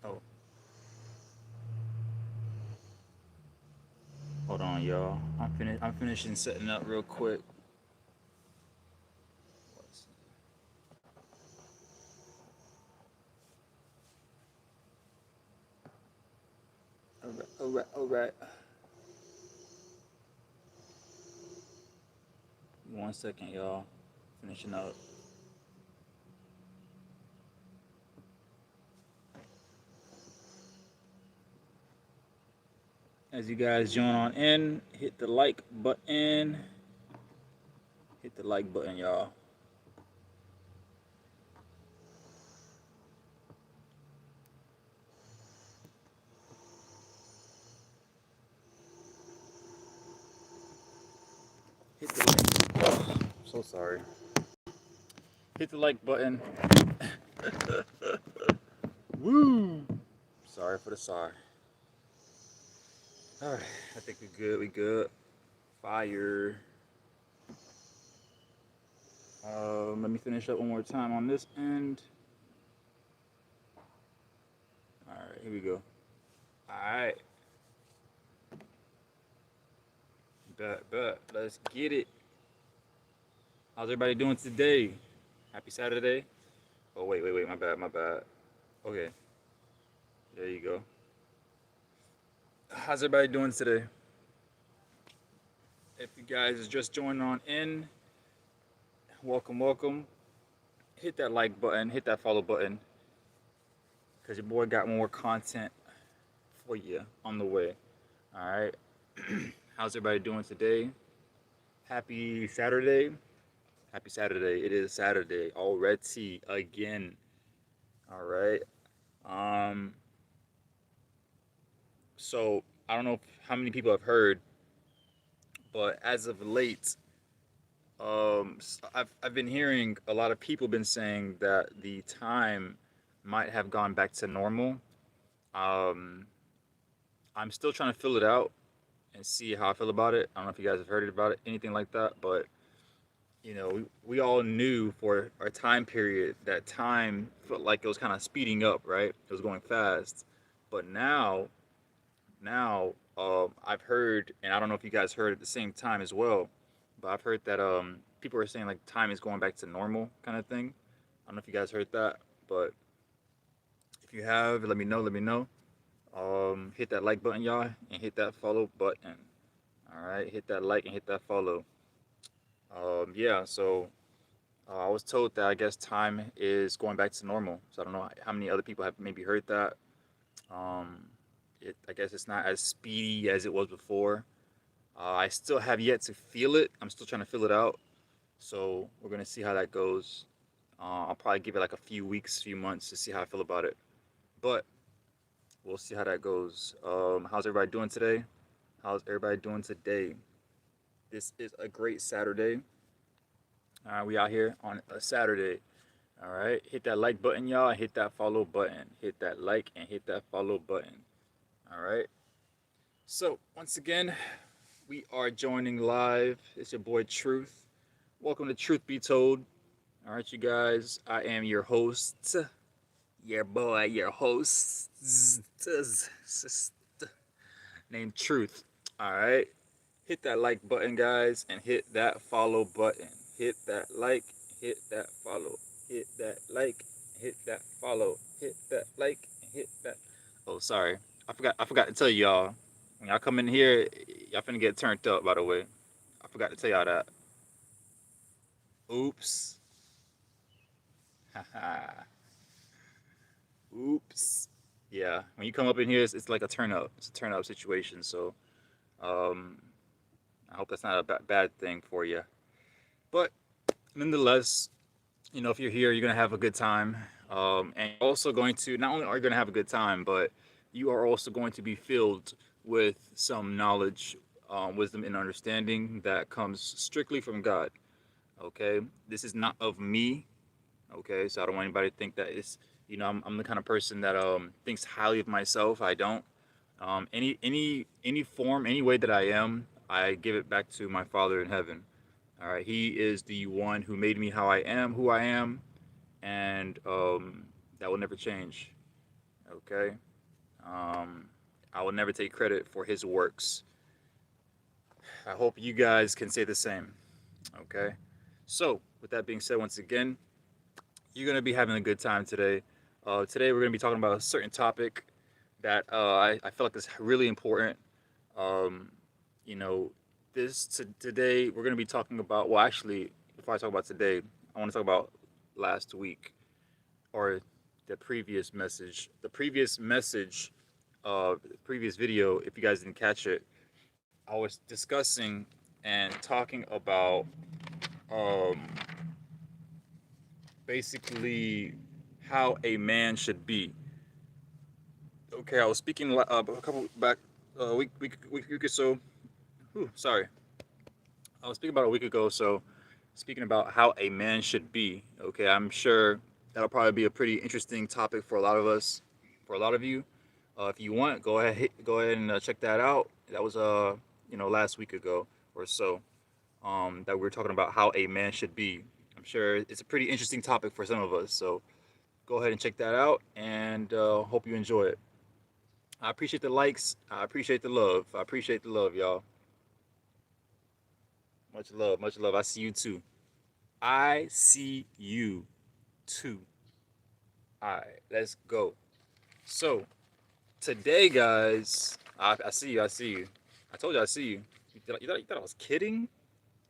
Oh, hold on, y'all. I'm finishing setting up real quick. All right, all right, all right. 1 second, y'all. Finishing up. As you guys join on in, hit the like button. Hit the like button, y'all. Hit the like. Oh, so sorry. Hit the like button. Woo! Sorry for the sorry. All right, I think we good. We good. Fire. Let me finish up one more time on this end. All right, here we go. All right, bet. Let's get it. How's everybody doing today? Happy Saturday. Oh wait. My bad. Okay, there you go. How's everybody doing today? If you guys is just joining on in, welcome. Hit that like button, hit that follow button, cause your boy got more content for you on the way. All right. How's everybody doing today? Happy Saturday. Happy Saturday. It is Saturday already again. All right. Um. So I don't know how many people have heard, but as of late, I've been hearing a lot of people been saying that the time might have gone back to normal. Um. I'm still trying to fill it out and see how I feel about it. I don't know if you guys have heard about it, anything like that, but we all knew for our time period that time felt like it was kind of speeding up, right? It was going fast. But now, I've heard, and I don't know if you guys heard at the same time as well, but I've heard that people are saying like time is going back to normal kind of thing. I don't know if you guys heard that, but if you have, let me know. Let me know. Hit that like button, y'all, and hit that follow button. All right, hit that like and hit that follow. Yeah, so I was told that I guess time is going back to normal. So I don't know how many other people have maybe heard that. Um, I guess it's not as speedy as it was before. I still have yet to feel it. I'm still trying to feel it out. So we're gonna see how that goes. I'll probably give it like a few weeks, few months to see how I feel about it. But we'll see how that goes. How's everybody doing today? How's everybody doing today? This is a great Saturday. All right, we out here on a Saturday. All right, hit that like button, y'all. Hit that follow button. Hit that like and hit that follow button. All right. So once again, we are joining live. It's your boy Truth. Welcome to Truth Be Told. All right, you guys. I am your host, your boy, your host, named Truth. All right. Hit that like button, guys, and hit that follow button. Hit that like, hit that follow, hit that like, hit that follow, hit that like, hit that. Oh, sorry, I forgot to tell y'all. When y'all come in here, y'all finna get turned up. By the way, I forgot to tell y'all that. Oops. Haha. Oops. Yeah, when you come up in here, it's like a turn up. It's a turn up situation. So, um, I hope that's not a bad thing for you. But nonetheless, if you're here, you're gonna have a good time, and you're also going to not only are you gonna have a good time, but you are also going to be filled with some knowledge, wisdom, and understanding that comes strictly from God. Okay, this is not of me. Okay, so I don't want anybody to think that I'm the kind of person that thinks highly of myself. I don't. Any form, any way that I am, I give it back to my Father in heaven. All right, He is the one who made me how I am, who I am, and that will never change. Okay. Um, I will never take credit for his works. I hope you guys can say the same. Okay. So, with that being said, once again, you're gonna be having a good time today. Today we're gonna be talking about a certain topic that I feel like is really important. Um, you know, today we're gonna be talking about. Well, actually, before I talk about today, I want to talk about last week or the previous message. The previous message, the previous video. If you guys didn't catch it, I was discussing and talking about um, basically how a man should be. Okay, I was speaking a couple back week or so. Sorry, I was speaking about a week ago. So, speaking about how a man should be. Okay, I'm sure that'll probably be a pretty interesting topic for a lot of us, for a lot of you. If you want, go ahead and check that out. That was last week ago or so. That we were talking about how a man should be. I'm sure it's a pretty interesting topic for some of us. So go ahead and check that out, and hope you enjoy it. I appreciate the likes. I appreciate the love. I appreciate the love, y'all. Much love, much love. I see you too. I see you too. All right, let's go. So today, guys, I see you. I see you. I told you I see you. You thought I was kidding?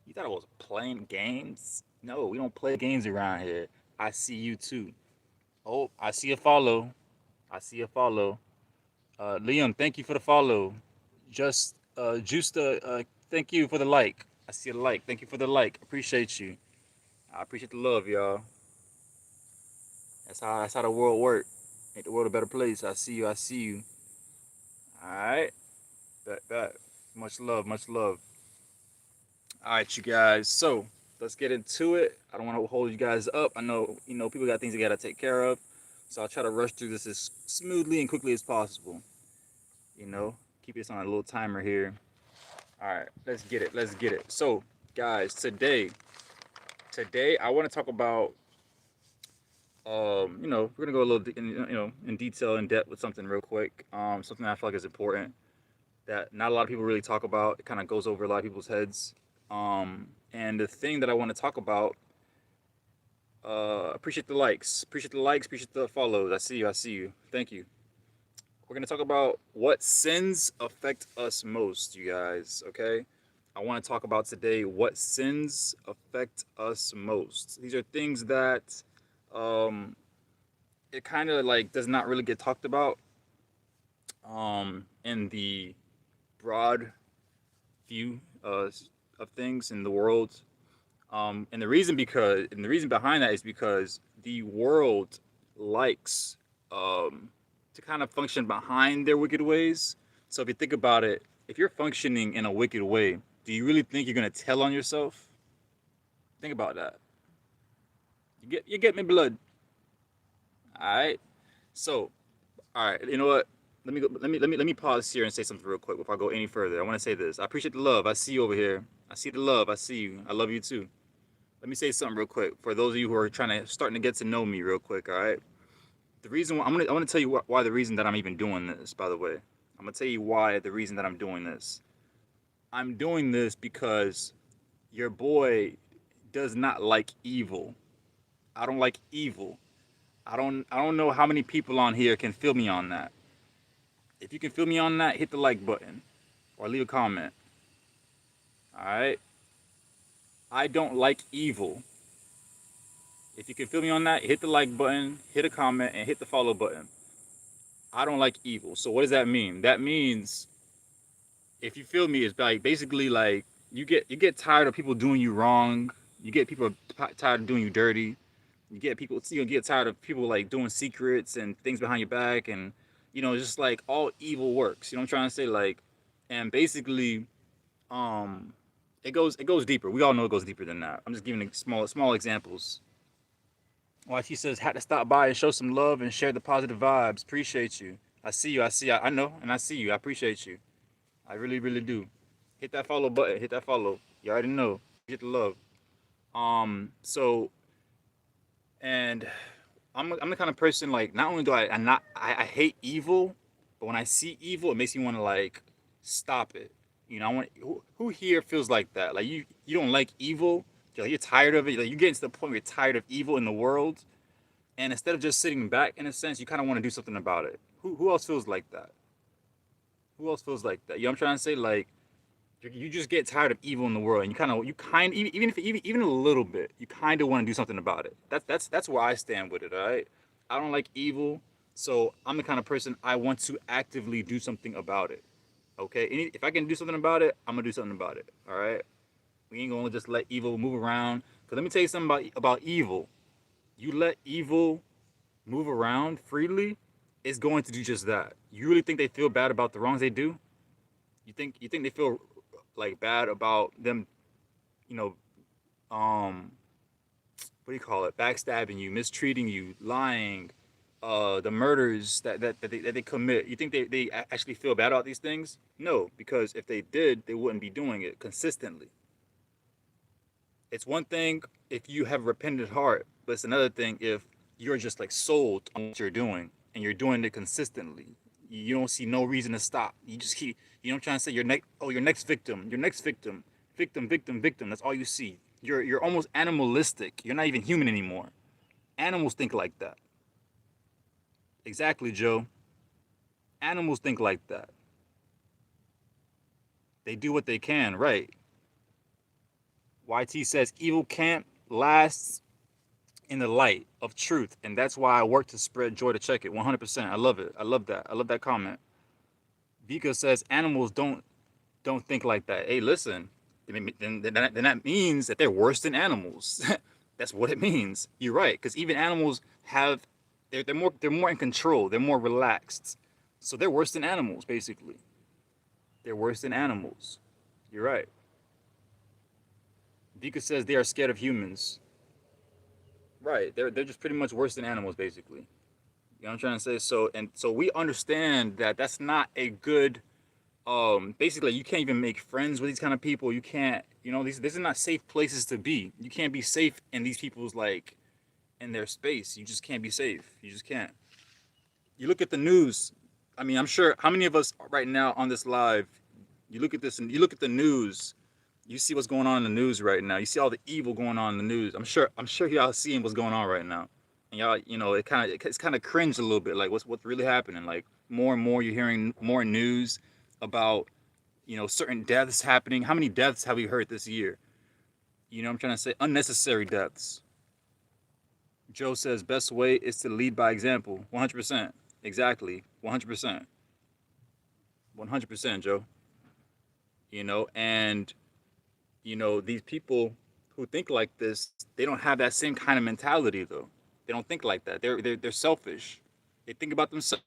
You thought I was playing games? No, we don't play games around here. I see you too. Oh, I see a follow. I see a follow. Leon, thank you for the follow. Thank you for the like. I see a like. Thank you for the like. Appreciate you. I appreciate the love, y'all. That's how the world work. Make the world a better place. I see you. I see you. All right. That. Much love. Much love. All right, you guys. So let's get into it. I don't want to hold you guys up. I know people got things they gotta take care of, so I'll try to rush through this as smoothly and quickly as possible. You know, keep this on a little timer here. All right, let's get it. Let's get it. So, guys, today I want to talk about we're gonna go a little in detail, in depth with something real quick. Something I feel like is important that not a lot of people really talk about. It kind of goes over a lot of people's heads. And the thing that I want to talk about, appreciate the likes, appreciate the follows. I see you. I see you. Thank you. We're gonna talk about what sins affect us most, you guys. Okay. I want to talk about today what sins affect us most. These are things that um, it kind of like does not really get talked about in the broad view of things in the world. And the reason behind that is because the world likes to kind of function behind their wicked ways. So if you think about it, if you're functioning in a wicked way, do you really think you're gonna tell on yourself? Think about that. You get me, blood. All right. So, all right. You know what? Let me pause here and say something real quick before I go any further. I want to say this. I appreciate the love. I see you over here. I see the love. I see you. I love you too. Let me say something real quick for those of you who are starting to get to know me real quick. All right. The reason why I'm gonna tell you why the reason that I'm even doing this. By the way, I'm gonna tell you why the reason that I'm doing this. I'm doing this because your boy does not like evil. I don't like evil. I don't know how many people on here can feel me on that. If you can feel me on that, hit the like button or leave a comment. All right? I don't like evil. If you can feel me on that, hit the like button, hit a comment, and hit the follow button. I don't like evil. So what does that mean? That means if you feel me, it's like basically like you get tired of people doing you wrong. You get people tired of doing you dirty. You get tired of people like doing secrets and things behind your back, and just like all evil works. You know what I'm trying to say? Like, and basically, um, it goes deeper. We all know it goes deeper than that. I'm just giving small examples. YT says had to stop by and show some love and share the positive vibes. Appreciate you. I see you. I see. I know, and I see you. I appreciate you. I really, really do. Hit that follow button. Hit that follow. You already know. Get the love. So and I'm the kind of person, like, not only do I hate evil, but when I see evil, it makes me want to like stop it. I want who here feels like that? Like you don't like evil, you're tired of it. Like you get to the point where you're tired of evil in the world, and instead of just sitting back, in a sense, you kind of want to do something about it. Who else feels like that? Who else feels like that? You know what I'm trying to say? Like you just get tired of evil in the world, and even if even a little bit, you kind of want to do something about it. That's where I stand with it. All right, I don't like evil, so I'm the kind of person I want to actively do something about it. Okay, if I can do something about it, I'm gonna do something about it. All right, we ain't gonna just let evil move around. Cause let me tell you something about evil. You let evil move around freely, it's going to do just that. You really think they feel bad about the wrongs they do? You think they feel like bad about them, you know, um, what do you call it? Backstabbing you, mistreating you, lying, the murders that they commit. You think they actually feel bad about these things? No, because if they did, they wouldn't be doing it consistently. It's one thing if you have a repentant heart, but it's another thing if you're just like sold on what you're doing and you're doing it consistently. You don't see no reason to stop. You just keep, you know what I'm trying to say? Your next victim, victim, victim, victim. That's all you see. You're almost animalistic. You're not even human anymore. Animals think like that. Exactly, Joe. Animals think like that. They do what they can, right? YT says evil can't last in the light of truth, and that's why I work to spread joy to check it. 100%. I love it. I love that. I love that comment. Vika says animals don't think like that. Hey, listen, then that means that they're worse than animals. That's what it means. You're right, because even animals have they're more in control. They're more relaxed, so they're worse than animals. Basically, they're worse than animals. You're right. Vika says they are scared of humans. Right. They're just pretty much worse than animals, basically. You know what I'm trying to say? So we understand that that's not a good basically you can't even make friends with these kind of people. You can't, these are not safe places to be. You can't be safe in these people's like in their space. You just can't be safe. You just can't. You look at the news. I mean, I'm sure how many of us right now on this live, you look at this and you look at the news, you see what's going on in the news right now. You see all the evil going on in the news. I'm sure y'all seeing what's going on right now. And y'all, it's kind of cringe a little bit, like what's really happening. Like more and more you're hearing more news about certain deaths happening. How many deaths have we heard this year? You know what I'm trying to say? Unnecessary deaths. Joe says best way is to lead by example. 100%. Exactly. 100%. 100%, Joe. And these people who think like this, they don't have that same kind of mentality though. They don't think like that. They're selfish. They think about themselves,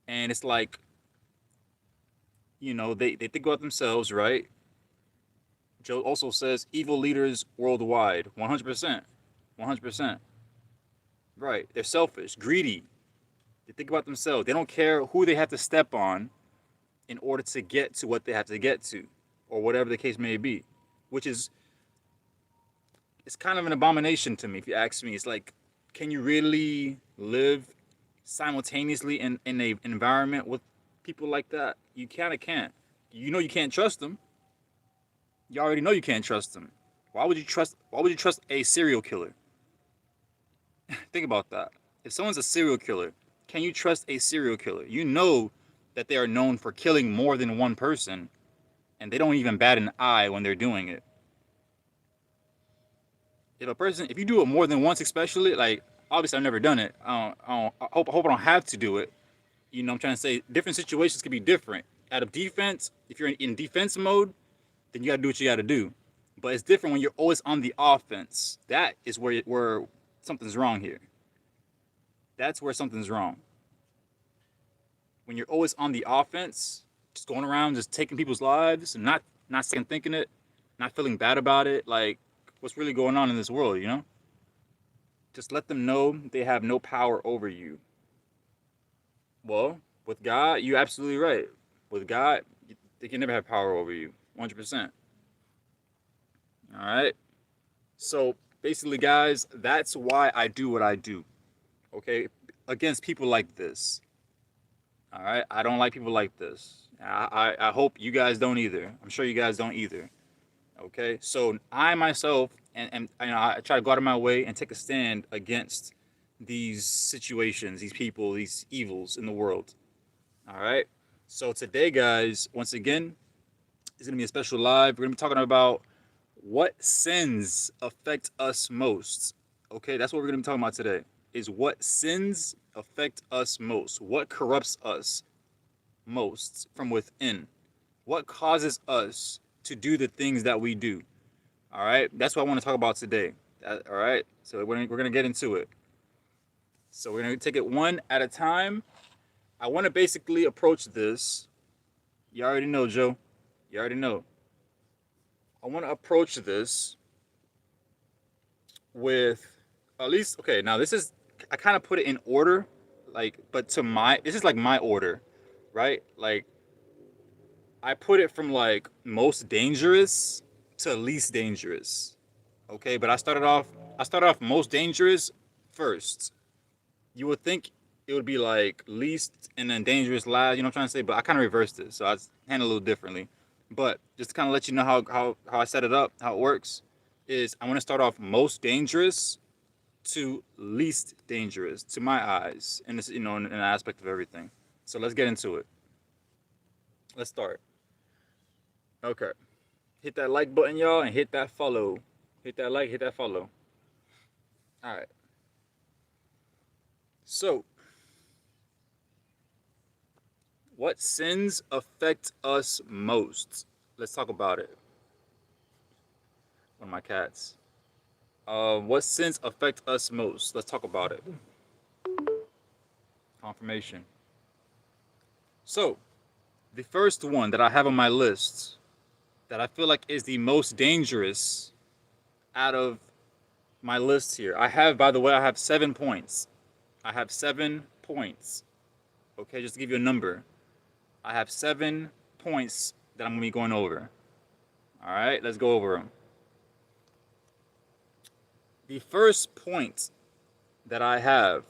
and it's like they think about themselves, right? Joe also says evil leaders worldwide. 100%. 100%. Right. They're selfish, greedy. They think about themselves. They don't care who they have to step on in order to get to what they have to get to, or whatever the case may be. Which is it's kind of an abomination to me, if you ask me. It's like, can you really live simultaneously in an environment with people like that? You kind of can't. You can't trust them. You already know you can't trust them. Why would you trust a serial killer? Think about that. If someone's a serial killer, can you trust a serial killer? You know that they are known for killing more than one person, and they don't even bat an eye when they're doing it. If you do it more than once, especially, like, obviously I've never done it. I hope I don't have to do it. I'm trying to say different situations can be different. Out of defense, if you're in defense mode, then you got to do what you got to do. But it's different when you're always on the offense. That is where something's wrong here. That's where something's wrong. When you're always on the offense, just going around, just taking people's lives, and not second thinking it, not feeling bad about it, like what's really going on in this world? Just let them know they have no power over you. Well, with God, you're absolutely right. With God, they can never have power over you. 100%. All right. So basically, guys, that's why I do what I do. Okay, against people like this. All right, I don't like people like this. I hope you guys don't either. I'm sure you guys don't either. Okay, so I myself and you know, I try to go out of my way and take a stand against these situations, these people, these evils in the world. All right. So today, guys, once again, it's gonna be a special live. We're gonna be talking about what sins affect us most. Okay, that's what we're gonna be talking about today. Is what sins affect us most? What corrupts us most from within? What causes us to do the things that we do? All right, that's what I want to talk about today. All right, so we're gonna get into it. So we're gonna take it one at a time. I want to basically approach this. You already know, Joe. You already know. I want to approach this with at least okay. Now this is I kind of put it in order, like, but to my this is like my order, right? Like I put it from like most dangerous to least dangerous. Okay, but I started off most dangerous first. You would think it would be like least and then dangerous last, you know what I'm trying to say? But I kind of reversed it, so I handle it a little differently. But just to kind of let you know how I set it up, how it works, is I want to start off most dangerous to least dangerous to my eyes, and this you know in an aspect of everything. So let's get into it. Let's start. Okay, hit that like button, y'all, and hit that follow. Hit that like, hit that follow. All right. So, what sins affect us most? Let's talk about it. One of my cats. What sins affect us most? Let's talk about it. Confirmation. So, the first one that I have on my list that I feel like is the most dangerous out of my list here. I have, by the way, I have 7 points. I have 7 points. Okay, just to give you a number. I have 7 points that I'm going to be going over. All right, let's go over them. The first point that I have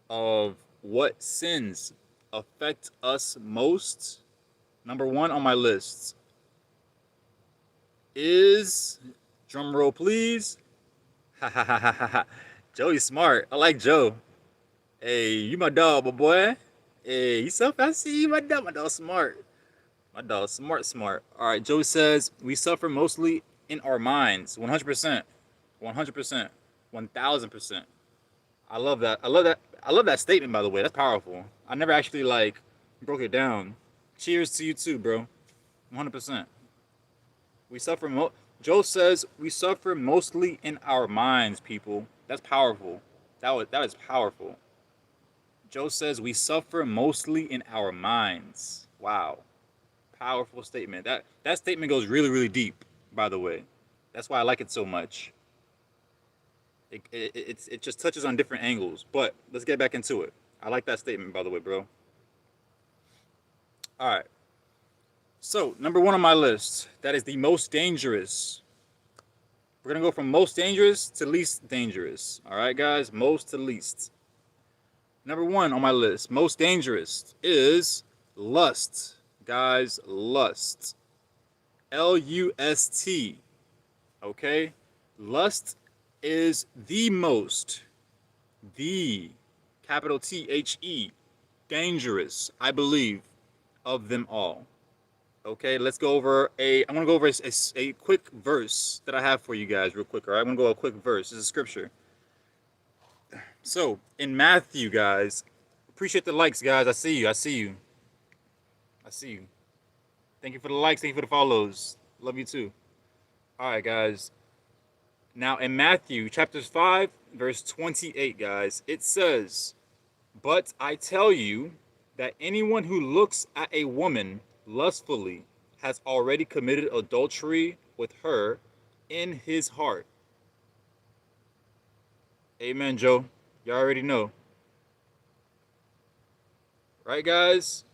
of what sins affect us most, number one on my list, is drum roll, please. Ha ha ha ha ha. Joey's smart. I like Joe. Hey, you my dog, my boy. Hey, you so fast. See you, my dog. My dog smart. My dog smart, smart. All right, Joe says we suffer mostly in our minds. 100%. 100%. 1000%. I love that. I love that. I love that statement, by the way. That's powerful. I never actually like broke it down. Cheers to you too, bro. 100%. We suffer. Joe says we suffer mostly in our minds, people. That's powerful. That is powerful. Joe says we suffer mostly in our minds. Wow, powerful statement. That statement goes really really deep. By the way, that's why I like it so much. It just touches on different angles. But let's get back into it. I like that statement, by the way, bro. All right. So number one on my list, that is the most dangerous. We're gonna go from most dangerous to least dangerous. All right, guys, most to least. Number one on my list, most dangerous is lust. Guys, lust. Lust. Okay? Lust is the capital THE, dangerous, I believe, of them all. Okay, let's go over I'm gonna go over a quick verse that I have for you guys real quick. All right, I'm gonna go a quick verse. This is scripture. So in Matthew, guys, appreciate the likes, guys. I see you. I see you. I see you. Thank you for the likes. Thank you for the follows. Love you too. All right, guys. Now in Matthew chapter 5, verse 28, guys, it says, "But I tell you that anyone who looks at a woman lustfully has already committed adultery with her in his heart." Amen, Joe. You already know. Right, guys?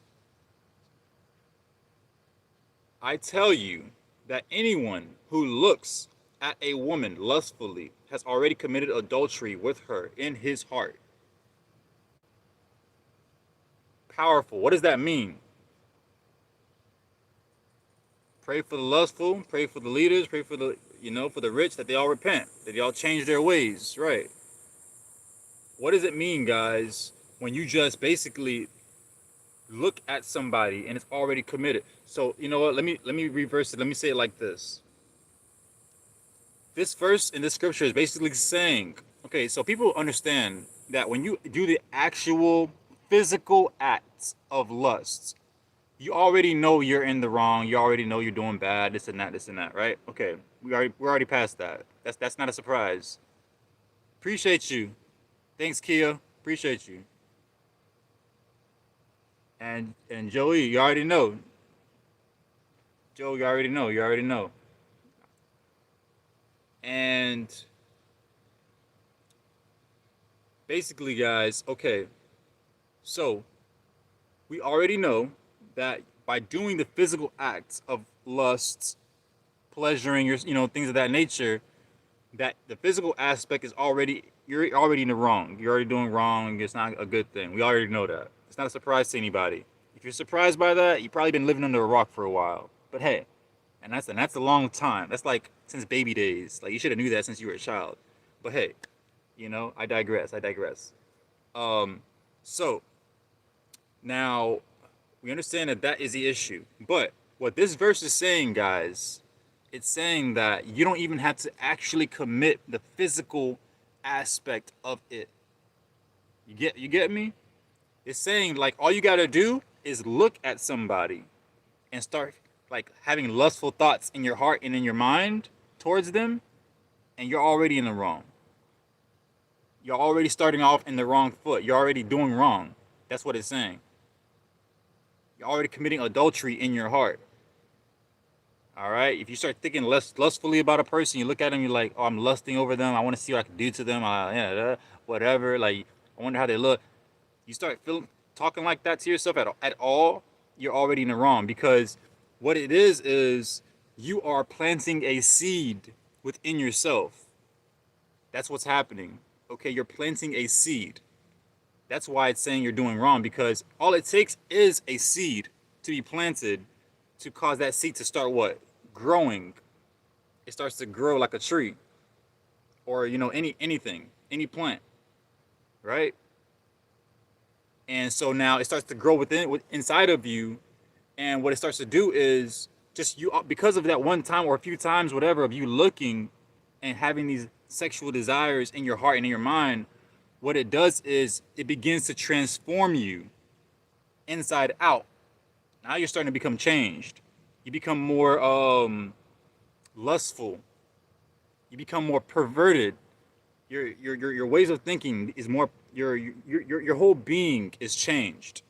I tell you that anyone who looks at a woman lustfully has already committed adultery with her in his heart. Powerful. What does that mean? Pray for the lustful, pray for the leaders, pray for the, for the rich, that they all repent, that they all change their ways, right? What does it mean, guys, when you just basically look at somebody and it's already committed? So, you know what? Let me reverse it. Let me say it like this. This verse in this scripture is basically saying, okay, so people understand that when you do the actual physical acts of lust, you already know you're in the wrong. You already know you're doing bad. This and that, right? Okay, we're already past that. That's not a surprise. Appreciate you. Thanks, Kia. Appreciate you. And Joey, you already know. Joe, you already know. You already know. And basically, guys, okay. So we already know that by doing the physical acts of lust, pleasuring your, things of that nature, that the physical aspect is already, you're already in the wrong. You're already doing wrong. It's not a good thing. We already know that. It's not a surprise to anybody. If you're surprised by that, you've probably been living under a rock for a while. But hey, and that's a long time. That's like since baby days. Like you should have knew that since you were a child. But hey, I digress. I digress. So now we understand that that is the issue. But what this verse is saying, guys, it's saying that you don't even have to actually commit the physical aspect of it. You get me? It's saying like all you gotta do is look at somebody and start like having lustful thoughts in your heart and in your mind towards them, and you're already in the wrong. You're already starting off in the wrong foot. You're already doing wrong. That's what it's saying. You're already committing adultery in your heart. All right. If you start thinking lustfully about a person, you look at them, you're like, oh, I'm lusting over them. I want to see what I can do to them. Whatever. Like, I wonder how they look. You start talking like that to yourself at all, you're already in the wrong, because what it is you are planting a seed within yourself. That's what's happening. Okay, you're planting a seed. That's why it's saying you're doing wrong, because all it takes is a seed to be planted to cause that seed to start what? Growing. It starts to grow like a tree, or anything, any plant, right? And so now it starts to grow inside of you, and what it starts to do is just you, because of that one time or a few times, whatever, of you looking and having these sexual desires in your heart and in your mind, what it does is it begins to transform you inside out. Now you're starting to become changed. You become more lustful. You become more perverted. Your ways of thinking is more, your whole being is changed.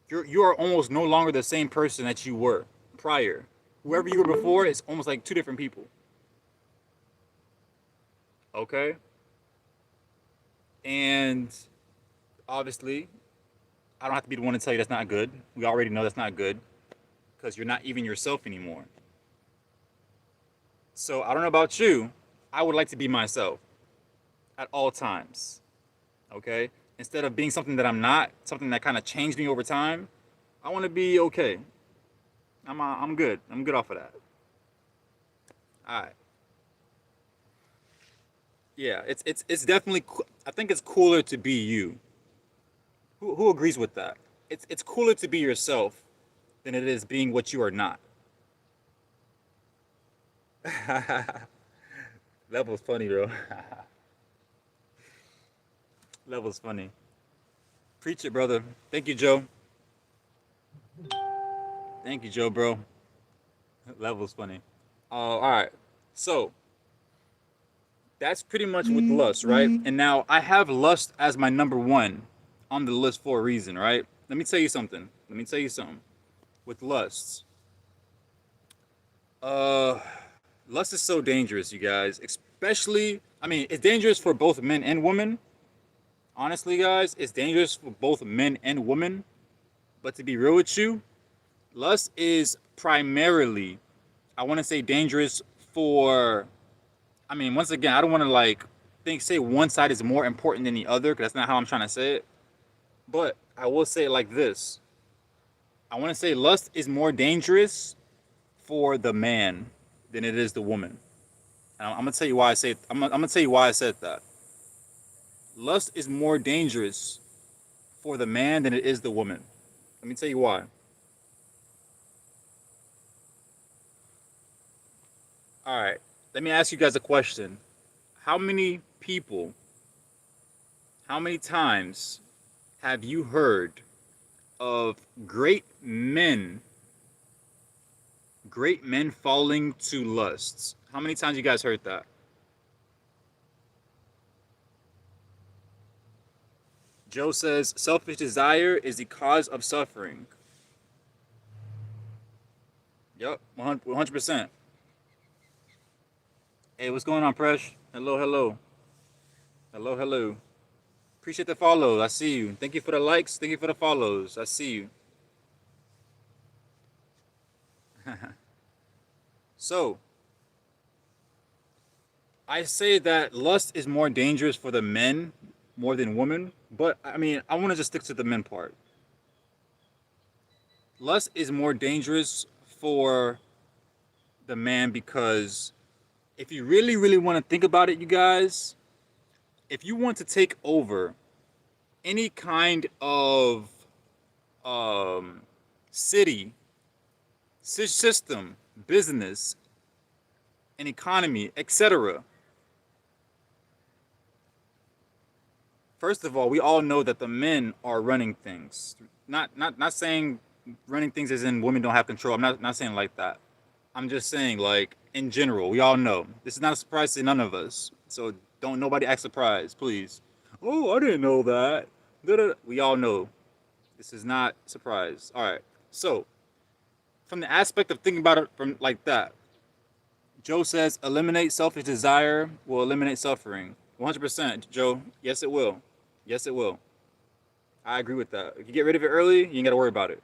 You are almost no longer the same person that you were prior. Whoever you were before is almost like two different people. Okay? And obviously, I don't have to be the one to tell you that's not good. We already know that's not good, because you're not even yourself anymore. So I don't know about you. I would like to be myself at all times. Okay? Instead of being something that I'm not, something that kind of changed me over time, I want to be okay. I'm good. I'm good off of that. All right. Yeah, it's definitely. I think it's cooler to be you. Who agrees with that? It's cooler to be yourself than it is being what you are not. That was funny, bro. That was funny. Preach it, brother. Thank you, Joe. Thank you, Joe, bro. That was funny. All right. So that's pretty much with lust, right? And now I have lust as my number one on the list for a reason, right? Let me tell you something. Let me tell you something. With lusts, uh, lust is so dangerous, you guys. Especially, I mean, it's dangerous for both men and women. Honestly, guys, it's dangerous for both men and women. But to be real with you, lust is primarily, I want to say, dangerous for I mean, once again, I don't want to like say one side is more important than the other because that's not how I'm trying to say it. But I will say it like this: I want to say lust is more dangerous for the man than it is the woman. And I'm gonna tell you why I say I'm gonna tell you why I said that. Lust is more dangerous for the man than it is the woman. Let me tell you why. All right. Let me ask you guys a question. How many people, how many times have you heard of great men falling to lusts? How many times you guys heard that? Joe says selfish desire is the cause of suffering. Yep, 100%. Hey, what's going on, Presh? Hello, hello. Hello, hello. Appreciate the follow. I see you. Thank you for the likes. Thank you for the follows. I see you. So, I say that lust is more dangerous for the men more than women, but I mean, I want to just stick to the men part. Lust is more dangerous for the man because if you really, really want to think about it, you guys, if you want to take over any kind of um, city, system, business, an economy, etc. First of all, we all know that the men are running things. Not saying running things as in women don't have control. I'm not saying like that. I'm just saying like in general, we all know. This is not a surprise to none of us. So don't nobody act surprised, please. Oh, I didn't know that. Da-da-da. We all know. This is not a surprise. All right. So, from the aspect of thinking about it from like that, Joe says eliminate selfish desire will eliminate suffering. 100%, Joe. Yes, it will. Yes, it will. I agree with that. If you get rid of it early, you ain't got to worry about it.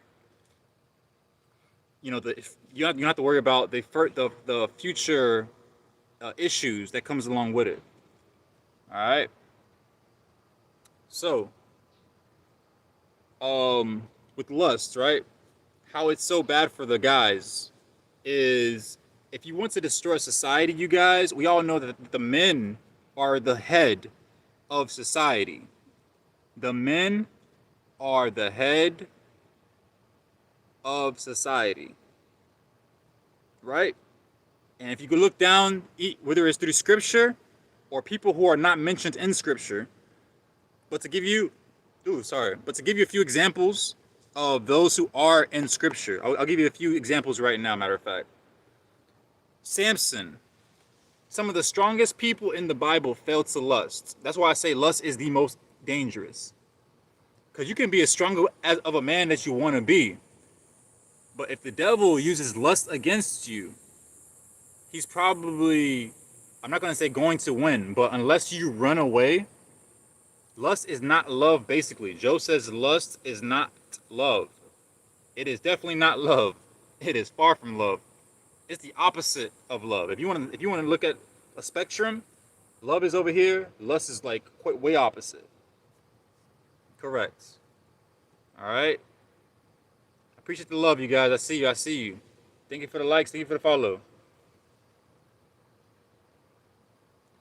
You know, you don't have to worry about the future issues that comes along with it. All right. So, with lust, right? How it's so bad for the guys is if you want to destroy society, you guys, we all know that the men are the head of society. The men are the head of society, right? And if you could look down, whether it's through scripture or people who are not mentioned in scripture, but to give you, but to give you a few examples of those who are in scripture, I'll give you a few examples right now. Matter of fact, Samson, some of the strongest people in the Bible failed to lust. That's why I say lust is the most dangerous. Because you can be as strong of a man as you want to be, but if the devil uses lust against you, he's probably, I'm not going to say going to win, but unless you run away, lust is not love, basically. Joe says lust is not love. It is definitely not love. It is far from love. It's the opposite of love. If you want to look at a spectrum, love is over here, lust is like quite way opposite. Correct. All right. I appreciate the love, you guys. I see you. I see you. Thank you for the likes. Thank you for the follow.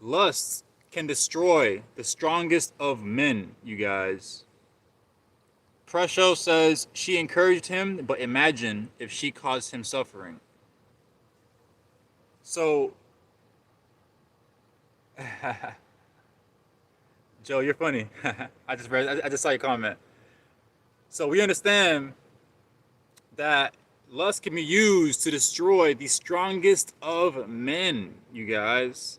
Lust can destroy the strongest of men, you guys. Presho says she encouraged him, but imagine if she caused him suffering. So, Joe, you're funny. I just saw your comment. So we understand that lust can be used to destroy the strongest of men, you guys.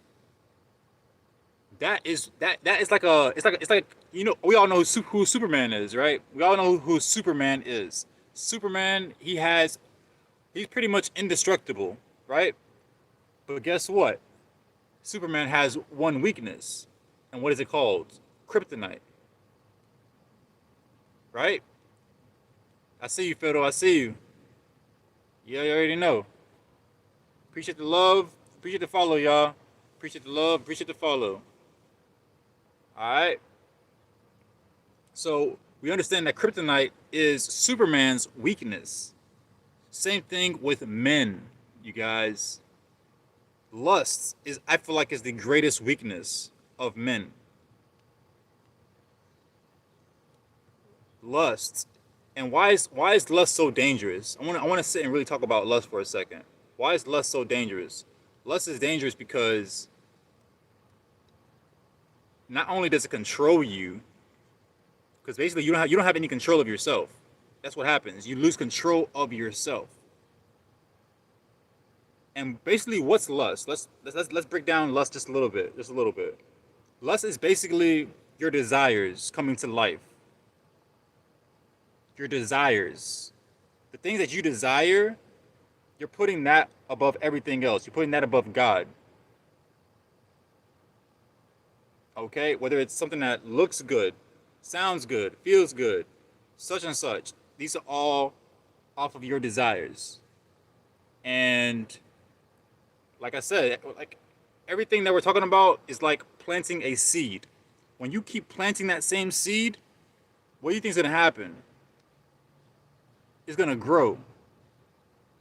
That is like a it's like you know we all know who Superman is, right? We all know who Superman is. Superman, he's pretty much indestructible, right? But guess what? Superman has one weakness, and what is it called? Kryptonite, right? I see you, Fiddle. I see you. Yeah, you already know. Appreciate the love. Appreciate the follow, y'all. Appreciate the love. Appreciate the follow. All right. So we understand that kryptonite is Superman's weakness. Same thing with men, you guys. Lust is, I feel like, is the greatest weakness of men. Lust. And why is lust so dangerous? I want to sit and really talk about lust for a second. Why is lust so dangerous? Lust is dangerous because not only does it control you, because basically you don't have any control of yourself. That's what happens. You lose control of yourself. And basically, what's lust? Let's break down lust just a little bit. Just a little bit. Lust is basically your desires coming to life. Your desires, the things that you desire, you're putting that above everything else. You're putting that above God. Okay? Whether it's something that looks good, sounds good, feels good, such and such. These are all off of your desires. And like I said, like everything that we're talking about is like planting a seed. When you keep planting that same seed, what do you think is gonna happen? It's gonna grow.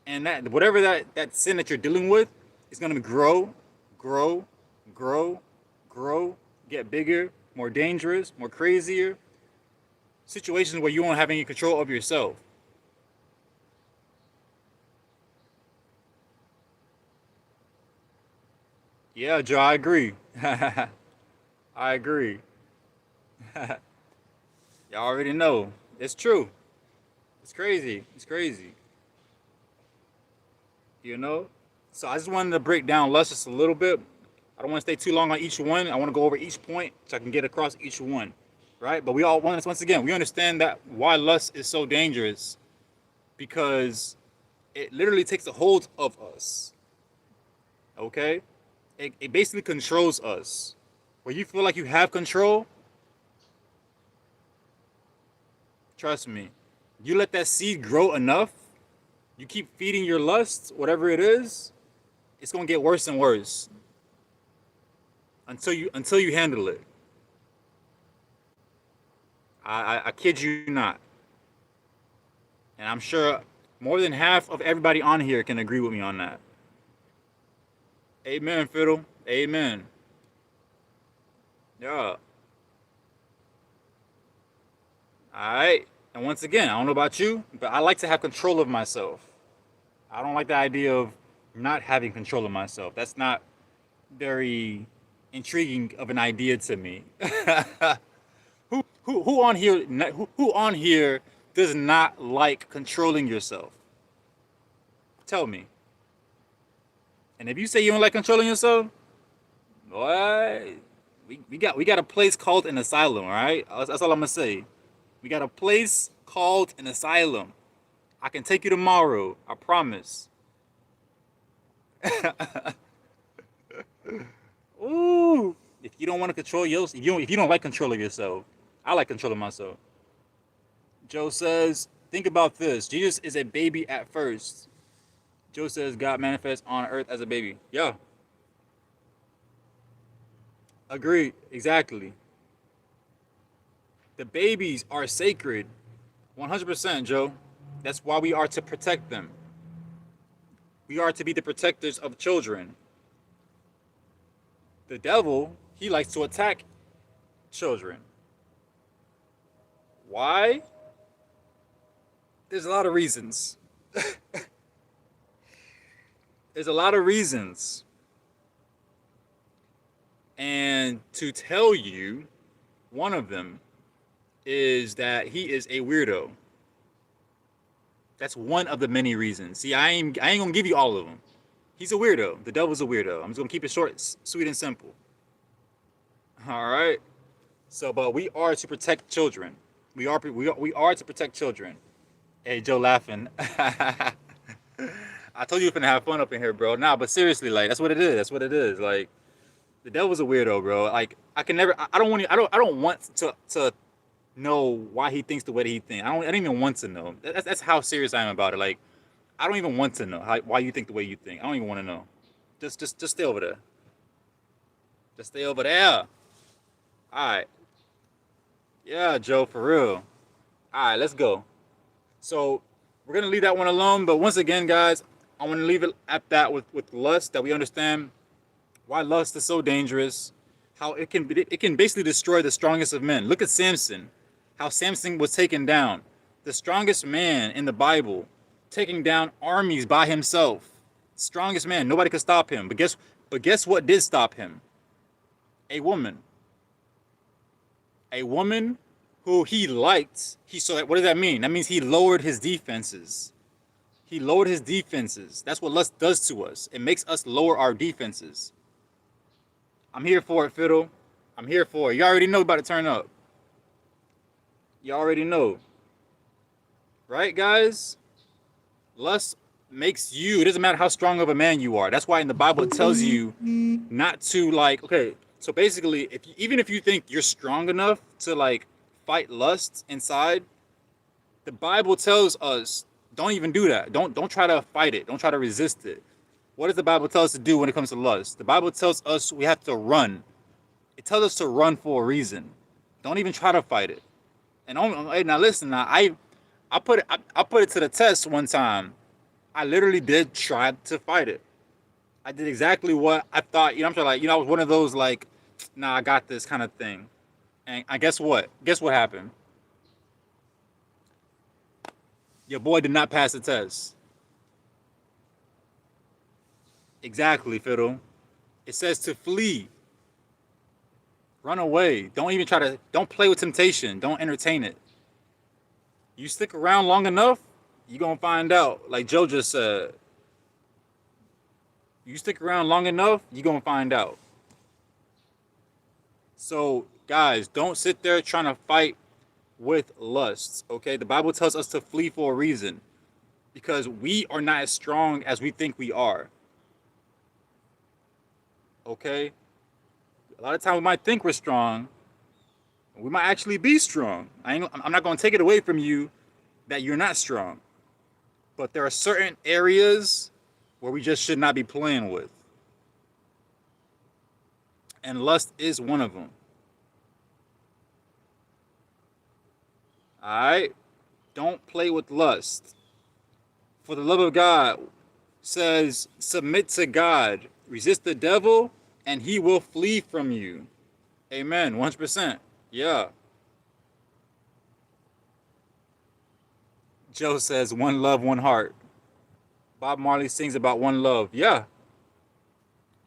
And that whatever that sin that you're dealing with is gonna grow, grow, grow, grow, get bigger, more dangerous, more crazier. Situations where you won't have any control of yourself. Yeah, Joe, I agree. I agree. Y'all already know. It's true. It's crazy. It's crazy. You know? So I just wanted to break down lust just a little bit. I don't want to stay too long on each one. I want to go over each point so I can get across each one. Right? But we all want once again, we understand that why lust is so dangerous because it literally takes a hold of us. Okay? It basically controls us. Where you feel like you have control, trust me, you let that seed grow enough, you keep feeding your lust, whatever it is, it's gonna get worse and worse until you handle it. I kid you not, and I'm sure more than half of everybody on here can agree with me on that. Amen, Fiddle. Amen. Yeah. All right. And once again, I don't know about you, but I like to have control of myself. I don't like the idea of not having control of myself. That's not very intriguing of an idea to me. Who on here does not like controlling yourself? Tell me. And if you say you don't like controlling yourself, boy, we got a place called an asylum, all right? That's all I'm gonna say. We got a place called an asylum. I can take you tomorrow. I promise. Ooh. If you don't want to control yourself, if you don't like control of yourself, I like controlling myself. Joe says, think about this. Jesus is a baby at first. Joe says God manifests on earth as a baby. Yeah. Agree. Exactly. The babies are sacred. 100%, Joe. That's why we are to protect them. We are to be the protectors of children. The devil, he likes to attack children. Why? There's a lot of reasons. There's a lot of reasons. And to tell you, one of them is that he is a weirdo. That's one of the many reasons. See, I ain't gonna give you all of them. He's a weirdo. The devil's a weirdo. I'm just gonna keep it short, sweet, and simple. All right. So, but we are to protect children. We are to protect children. Hey, Joe, laughing. I told you you're gonna have fun up in here, bro. Nah, but seriously, like that's what it is. That's what it is. Like the devil's a weirdo, bro. Like I can never. I don't want. I don't want to know why he thinks the way that he thinks. I don't even want to know. That's how serious I am about it. Like I don't even want to know why you think the way you think. I don't even want to know. Just stay over there. Let's stay over there. All right. Yeah, Joe, for real. All right, let's go. So we're gonna leave that one alone. But once again, guys, I want to leave it at that with lust. That we understand why lust is so dangerous. How it can basically destroy the strongest of men. Look at Samson. How Samson was taken down. The strongest man in the Bible, taking down armies by himself. Strongest man. Nobody could stop him. But guess what did stop him? A woman. A woman who he liked. What does that mean? That means he lowered his defenses. He lowered his defenses. That's what lust does to us. It makes us lower our defenses. I'm here for it, Fiddle. I'm here for it. You already know about to turn up. You already know. Right, guys? Lust makes you, it doesn't matter how strong of a man you are. That's why in the Bible it tells you not to okay, so basically even if you think you're strong enough to fight lust inside, the Bible tells us don't even do that. Don't try to fight it. Don't try to resist it. What does the Bible tell us to do when it comes to lust? The Bible tells us we have to run. It tells us to run for a reason. Don't even try to fight it. And now listen, I put it to the test one time. I literally did try to fight it. I did exactly what I thought. I'm sure, I was one of those nah, I got this kind of thing. And I guess what? Guess what happened? Your boy did not pass the test. Exactly, Fiddle. It says to flee. Run away. Don't play with temptation. Don't entertain it. You stick around long enough, you're going to find out. Like Joe just said. You stick around long enough, you're going to find out. So, guys, don't sit there trying to fight with lusts, okay? The Bible tells us to flee for a reason. Because we are not as strong as we think we are. Okay? A lot of times we might think we're strong. We might actually be strong. I'm not going to take it away from you that you're not strong. But there are certain areas where we just should not be playing with. And lust is one of them. Alright? Don't play with lust. For the love of God says, submit to God. Resist the devil, and he will flee from you. Amen. 100%. Yeah. Joe says, one love, one heart. Bob Marley sings about one love. Yeah.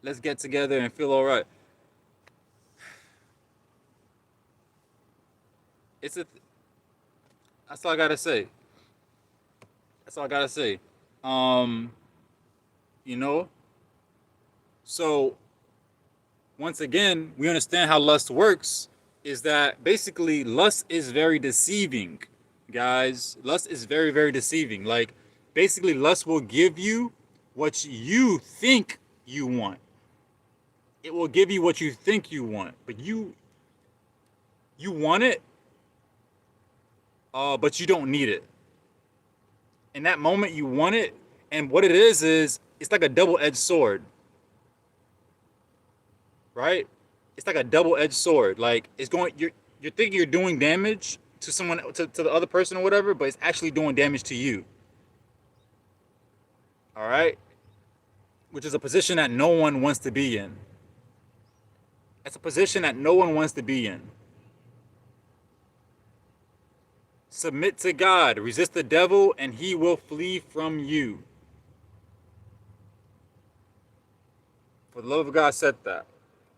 Let's get together and feel all right. That's all I gotta say. That's all I gotta say. You know. So once again, we understand how lust works. Is that basically lust is very deceiving, guys. Lust is very, very deceiving. Basically, lust will give you what you think you want. It will give you what you think you want, but you want it, but you don't need it. In that moment, you want it, and what it is it's like a double-edged sword, right? It's like a double-edged sword. You're thinking you're doing damage to someone, to the other person or whatever, but it's actually doing damage to you. All right, which is a position that no one wants to be in. It's a position that no one wants to be in. Submit to God, resist the devil, and he will flee from you. For the love of God said that.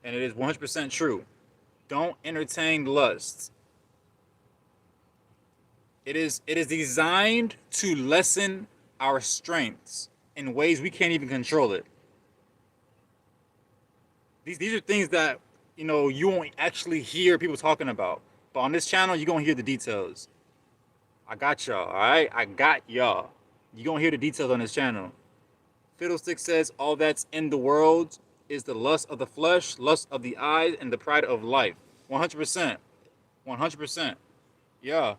And it is 100% true. Don't entertain lust. It is designed to lessen our strengths in ways we can't even control it. These are things that, you won't actually hear people talking about. But on this channel, you're going to hear the details. I got y'all, all right? I got y'all. You're going to hear the details on this channel. Fiddlestick says, all that's in the world is the lust of the flesh, lust of the eyes, and the pride of life. 100%. 100%. Yeah.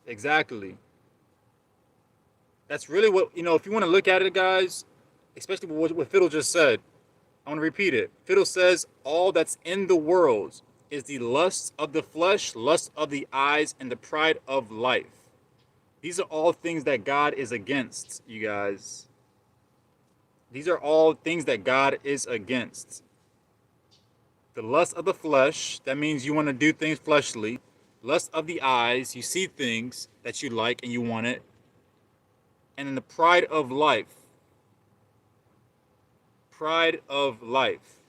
Exactly. That's really what, if you want to look at it, guys, especially what Fiddle just said, I want to repeat it. Fiddle says, all that's in the world is the lust of the flesh, lust of the eyes, and the pride of life. These are all things that God is against, you guys. These are all things that God is against. The lust of the flesh, that means you want to do things fleshly. Lust of the eyes, you see things that you like and you want it. And then the pride of life. Pride of life.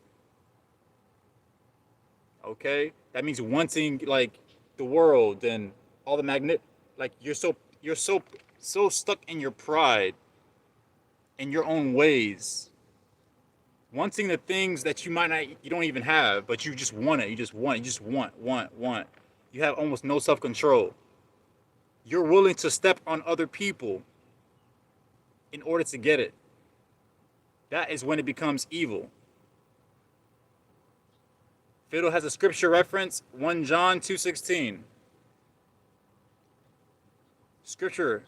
Okay? That means wanting like the world and all the like you're so stuck in your pride in your own ways. Wanting the things that you don't even have, but you just want it. You just want, want. You have almost no self-control. You're willing to step on other people in order to get it. That is when it becomes evil. Fiddle has a scripture reference, 1 John 2:16. Scripture,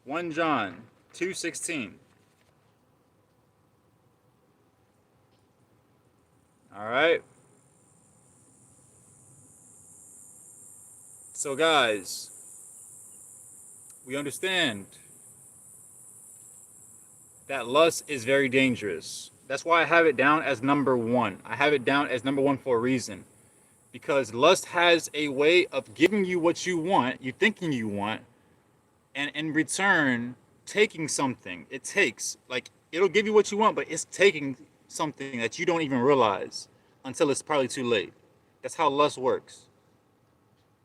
1 John 2:16. All right. So guys, we understand that lust is very dangerous. That's why I have it down as number one. I have it down as number one for a reason. Because lust has a way of giving you what you want, you thinking you want, and in return, taking something. It takes, like, it'll give you what you want, but it's taking something that you don't even realize until it's probably too late. That's how lust works.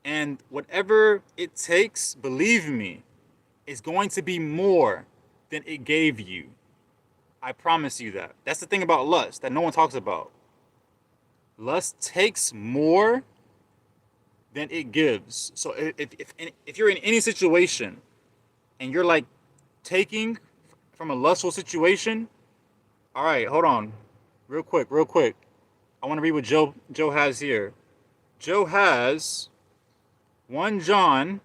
And whatever it takes, believe me, is going to be more than it gave you. I promise you that. That's the thing about lust that no one talks about. Lust takes more than it gives. So if you're in any situation and you're like taking from a lustful situation, all right, hold on, real quick. I want to read what Joe has here. Joe has 1 John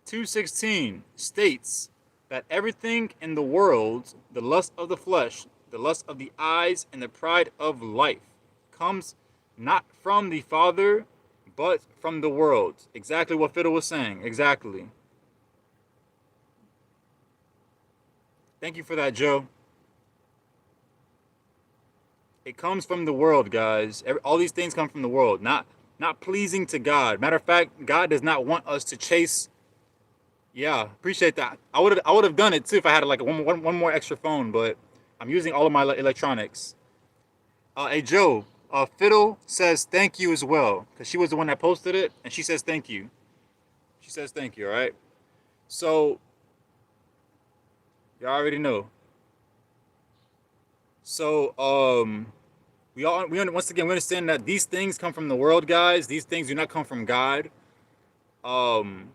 2:16 states that everything in the world, the lust of the flesh, the lust of the eyes, and the pride of life, comes not from the Father, but from the world. Exactly what Fiddle was saying. Exactly. Thank you for that, Joe. It comes from the world, guys. All these things come from the world, not pleasing to God. Matter of fact, God does not want us to chase. Yeah, appreciate that. I would have done it too if I had like one more extra phone, but I'm using all of my electronics. Hey Joe, Fiddle says thank you as well because she was the one that posted it, and she says thank you. She says thank you. All right. So you already know. So we once again we understand that these things come from the world, guys. These things do not come from God. Um,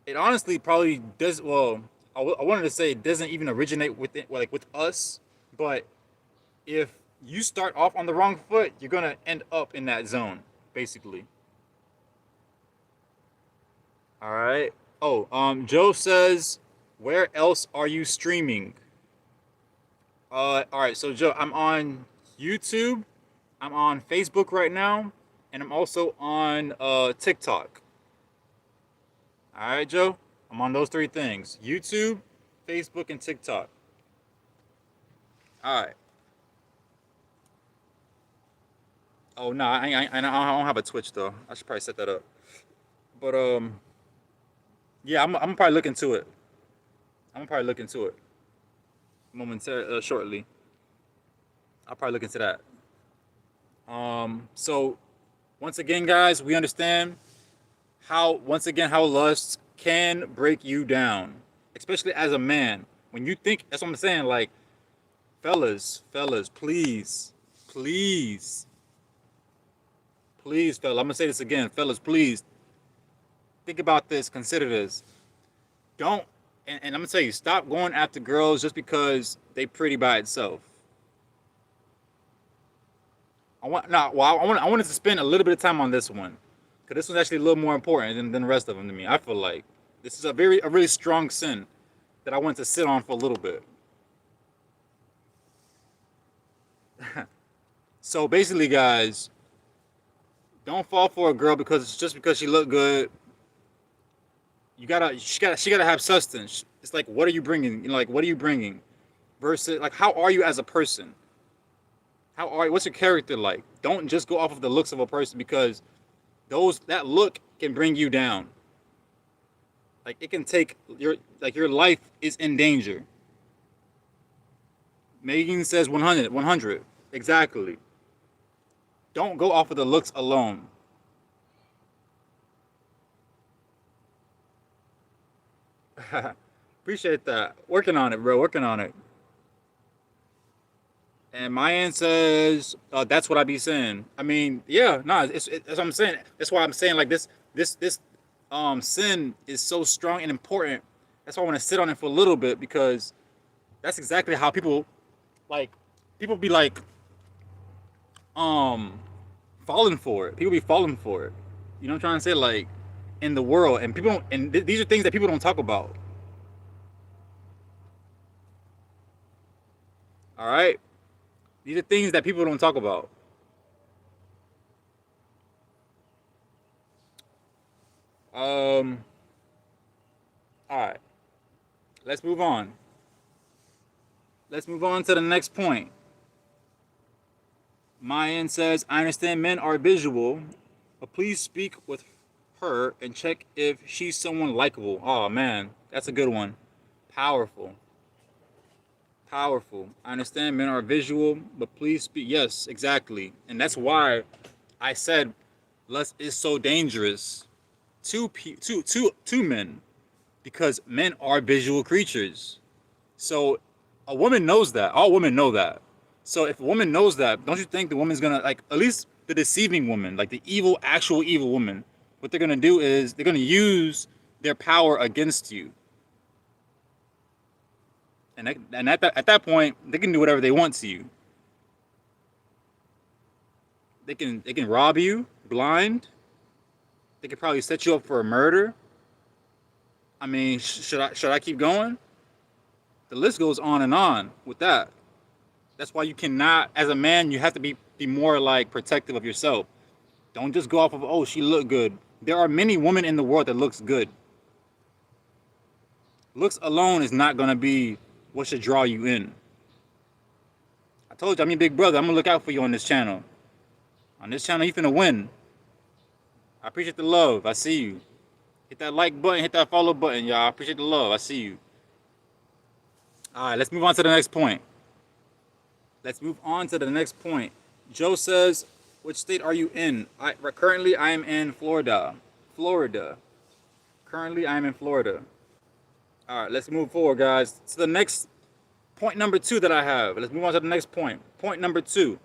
it honestly probably does. Well, I wanted to say it doesn't even originate with it, like with us, but if you start off on the wrong foot, you're gonna end up in that zone, basically. All right. Oh, Joe says, where else are you streaming? All right. So Joe, I'm on YouTube. I'm on Facebook right now, and I'm also on TikTok. All right, Joe. I'm on those three things: YouTube, Facebook, and TikTok. All right. Oh no, I don't have a Twitch though. I should probably set that up. But yeah, I'm probably look into it. I'm gonna probably look into it momentarily, shortly. I'll probably look into that. So once again, guys, we understand how lust can break you down, especially as a man. When you think, that's what I'm saying. Like, fellas, please, please, fellas. I'm gonna say this again, fellas, please think about this. Consider this. Don't, and I'm gonna tell you, stop going after girls just because they pretty by itself. I wanted to spend a little bit of time on this one because this one's actually a little more important than the rest of them to me. I feel like this is a really strong sin that I want to sit on for a little bit. So basically, guys, don't fall for a girl because just because she look good. She gotta have substance. It's like, what are you bringing? Like, what are you bringing? Versus, like, how are you as a person? What's your character like? Don't just go off of the looks of a person because that look can bring you down. Like, it can take your life is in danger. Megan says 100, 100. Exactly. Don't go off of the looks alone. Appreciate that. Working on it, bro. Working on it. And Mayan says, "That's what I be saying." I mean, yeah, no, that's what I'm saying. That's why I'm saying like this sin is so strong and important. That's why I want to sit on it for a little bit because that's exactly how like people be like um falling for it. People be falling for it. You know what I'm trying to say? Like in the world, and people don't. And these are things that people don't talk about. All right, these are things that people don't talk about. Um. All right, let's move on. Let's move on to the next point. Mayan says, I understand men are visual, but please speak with her and check if she's someone likable. Oh man, that's a good one. Powerful. Powerful. I understand men are visual, but please speak. Yes, exactly. And that's why I said lust is so dangerous to men because men are visual creatures. So a woman knows that. All women know that. So if a woman knows that, don't you think the woman's gonna like at least the deceiving woman, like the evil, actual evil woman? What they're gonna do is they're gonna use their power against you, and at that point they can do whatever they want to you. They can rob you blind. They could probably set you up for a murder. I mean, should I keep going? The list goes on and on with that. That's why you cannot, as a man, you have to be more like protective of yourself. Don't just go off of, oh, she looked good. There are many women in the world that looks good. Looks alone is not gonna be what should draw you in. I told you I'm your big brother. I'm gonna look out for you on this channel. On this channel, you finna win. I appreciate the love. I see you. Hit that like button, hit that follow button, y'all. I appreciate the love. I see you. All right, let's move on to the next point. Let's move on to the next point. Joe says, which state are you in? Currently, I am in Florida. Florida. Currently, I am in Florida. All right, let's move forward, guys. To the next point number 2 that I have. Let's move on to the next point. Point number 2,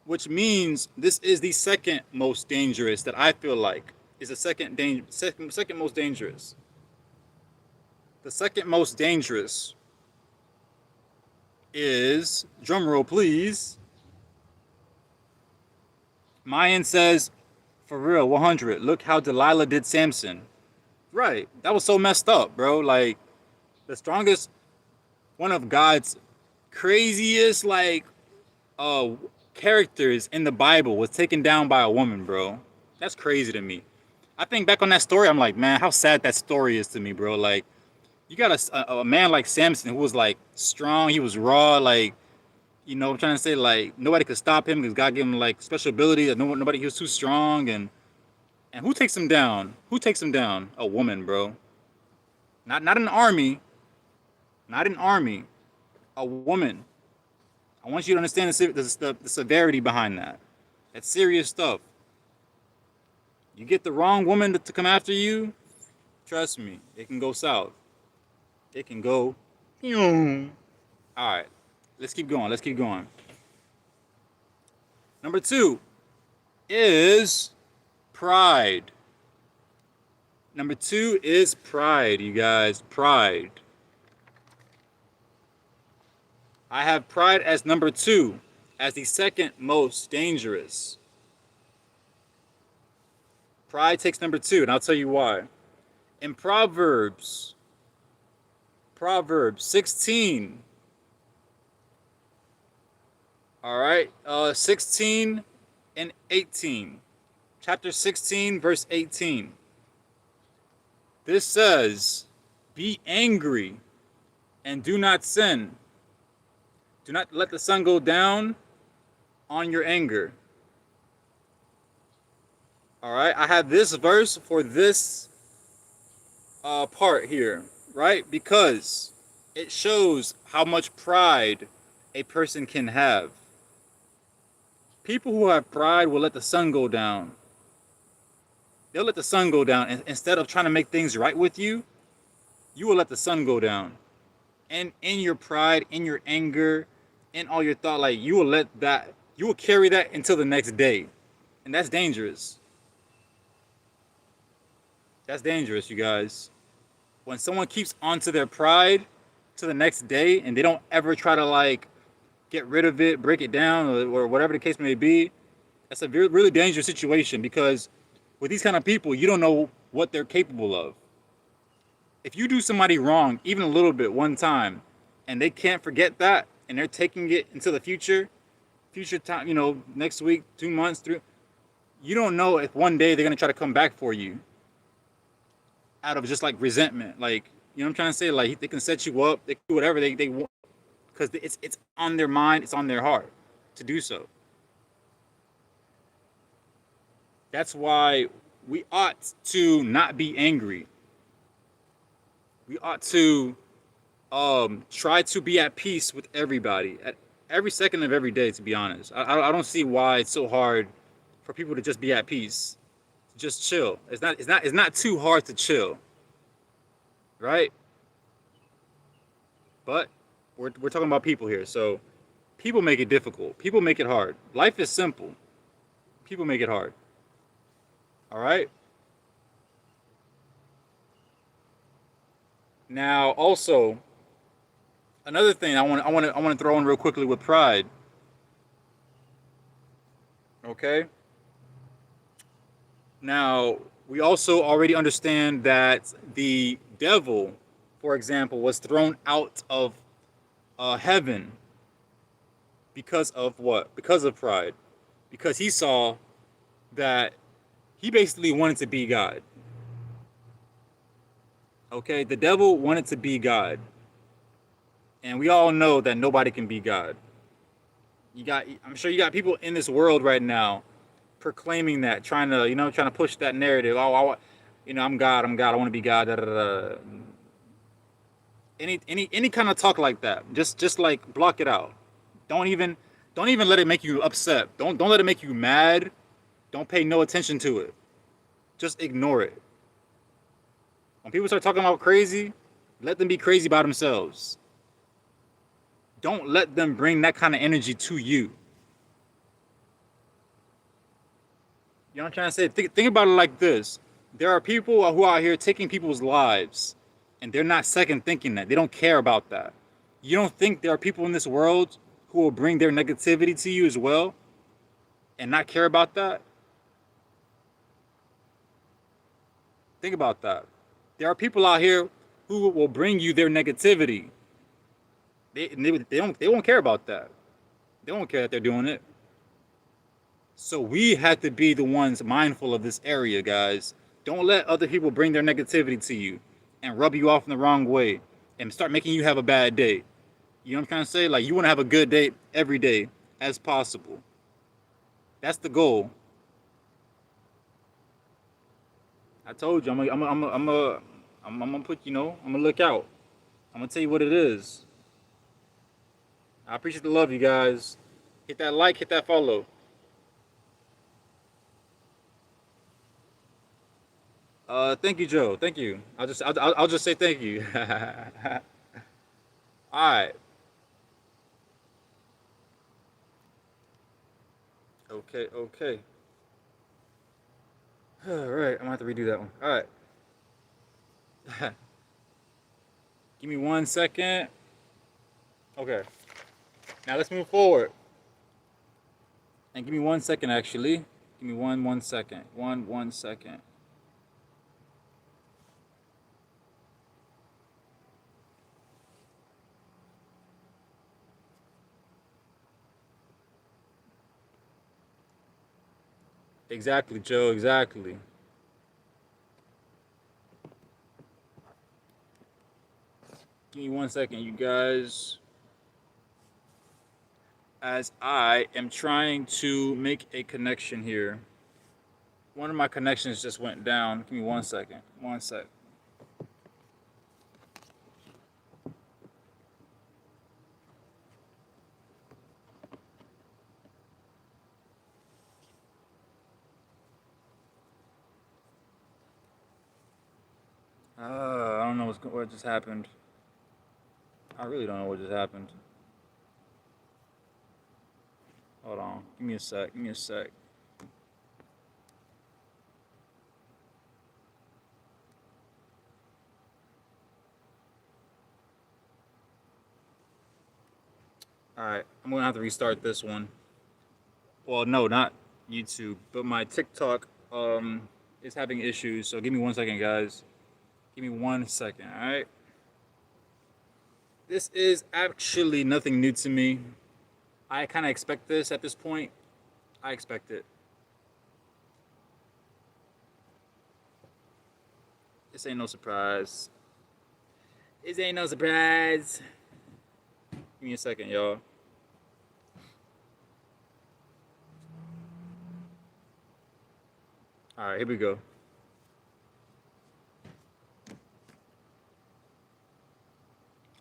which means this is the second most dangerous that I feel like is the second most dangerous. The second most dangerous is, drumroll please, Mayan says, for real, 100. Look how Delilah did Samson. Right. That was so messed up, bro. Like, the strongest, one of God's craziest, like, uh, characters in the Bible was taken down by a woman, bro. That's crazy to me. I think back on that story, I'm like, man, how sad that story is to me, bro. Like, you got a man like Samson who was, like, strong. He was raw, like, you know, I'm trying to say, like, nobody could stop him because God gave him, like, special ability that nobody, he was too strong. And who takes him down? Who takes him down? A woman, bro. Not an army. Not an army. A woman. I want you to understand the severity behind that. That's serious stuff. You get the wrong woman to come after you, trust me, it can go south. It can go. All right, let's keep going. Let's keep going. Number 2 is pride. Number 2 is pride, you guys. Pride. I have pride as number 2, as the second most dangerous. Pride takes number 2, and I'll tell you why. In Proverbs 16, All right. 16 and 18. Chapter 16, verse 18. This says, "Be angry and do not sin. Do not let the sun go down on your anger." All right. I have this verse for this part here, right? Because it shows how much pride a person can have. People who have pride will let the sun go down. They'll let the sun go down. And instead of trying to make things right with you, you will let the sun go down. And in your pride, in your anger, in all your thought, like you will let that, you will carry that until the next day. And that's dangerous. That's dangerous, you guys. When someone keeps onto their pride to the next day and they don't ever try to like get rid of it, break it down, or whatever the case may be, that's a really dangerous situation because with these kind of people, you don't know what they're capable of. If you do somebody wrong, even a little bit one time, and they can't forget that, and they're taking it into the future time, next week, 2 months, you don't know if one day they're gonna try to come back for you out of just like resentment. Like, you know what I'm trying to say? Like they can set you up, they can do whatever they want because it's on their mind, it's on their heart to do so. That's why we ought to not be angry. We ought to try to be at peace with everybody at every second of every day. To be honest, I don't see why it's so hard for people to just be at peace, just chill. It's not too hard to chill, right? But we're talking about people here, so people make it difficult. People make it hard. Life is simple. People make it hard. All right. Now, also another thing I want to throw in real quickly with pride. Okay. Now, we also already understand that the devil, for example, was thrown out of heaven because of what? Because of pride. Because he saw that he basically wanted to be God. Okay, the devil wanted to be God. And we all know that nobody can be God. I'm sure you got people in this world right now proclaiming that, trying to push that narrative. Oh, I'm God. I'm God. I want to be God. Da, da, da. Any kind of talk like that, just like block it out. Don't even don't even let it make you upset. Don't let it make you mad. Don't pay no attention to it. Just ignore it. When people start talking about crazy, let them be crazy by themselves. Don't let them bring that kind of energy to you. You know what I'm trying to say? Think about it like this. There are people who are out here taking people's lives, and they're not second thinking that. They don't care about that. You don't think there are people in this world who will bring their negativity to you as well and not care about that? Think about that. There are people out here who will bring you their negativity. They won't care about that. They won't care that they're doing it. So we have to be the ones mindful of this area, guys. Don't let other people bring their negativity to you and rub you off in the wrong way and start making you have a bad day. You know what I'm trying to say? Like you want to have a good day every day as possible. That's the goal. I told you, I'm gonna put, I'm gonna look out. I'm gonna tell you what it is. I appreciate the love, you guys. Hit that like, hit that follow. Thank you, Joe. Thank you. I'll just say thank you. All right. Okay. Okay. All right. I'm gonna have to redo that one. All right. Give me 1 second. Okay. Now let's move forward. And give me 1 second, actually. Give me 1 second. 1 second. Exactly, Joe. Exactly. Give me 1 second, you guys. As I am trying to make a connection here. One of my connections just went down. Give me 1 second. 1 sec. I don't know what just happened. I really don't know what just happened. Hold on. Give me a sec. Give me a sec. All right. I'm going to have to restart this one. Well, no, not YouTube, but my TikTok is having issues. So give me 1 second, guys. Give me 1 second, all right? This is actually nothing new to me. I kind of expect this at this point. I expect it. This ain't no surprise. This ain't no surprise. Give me a second, y'all. All right, here we go.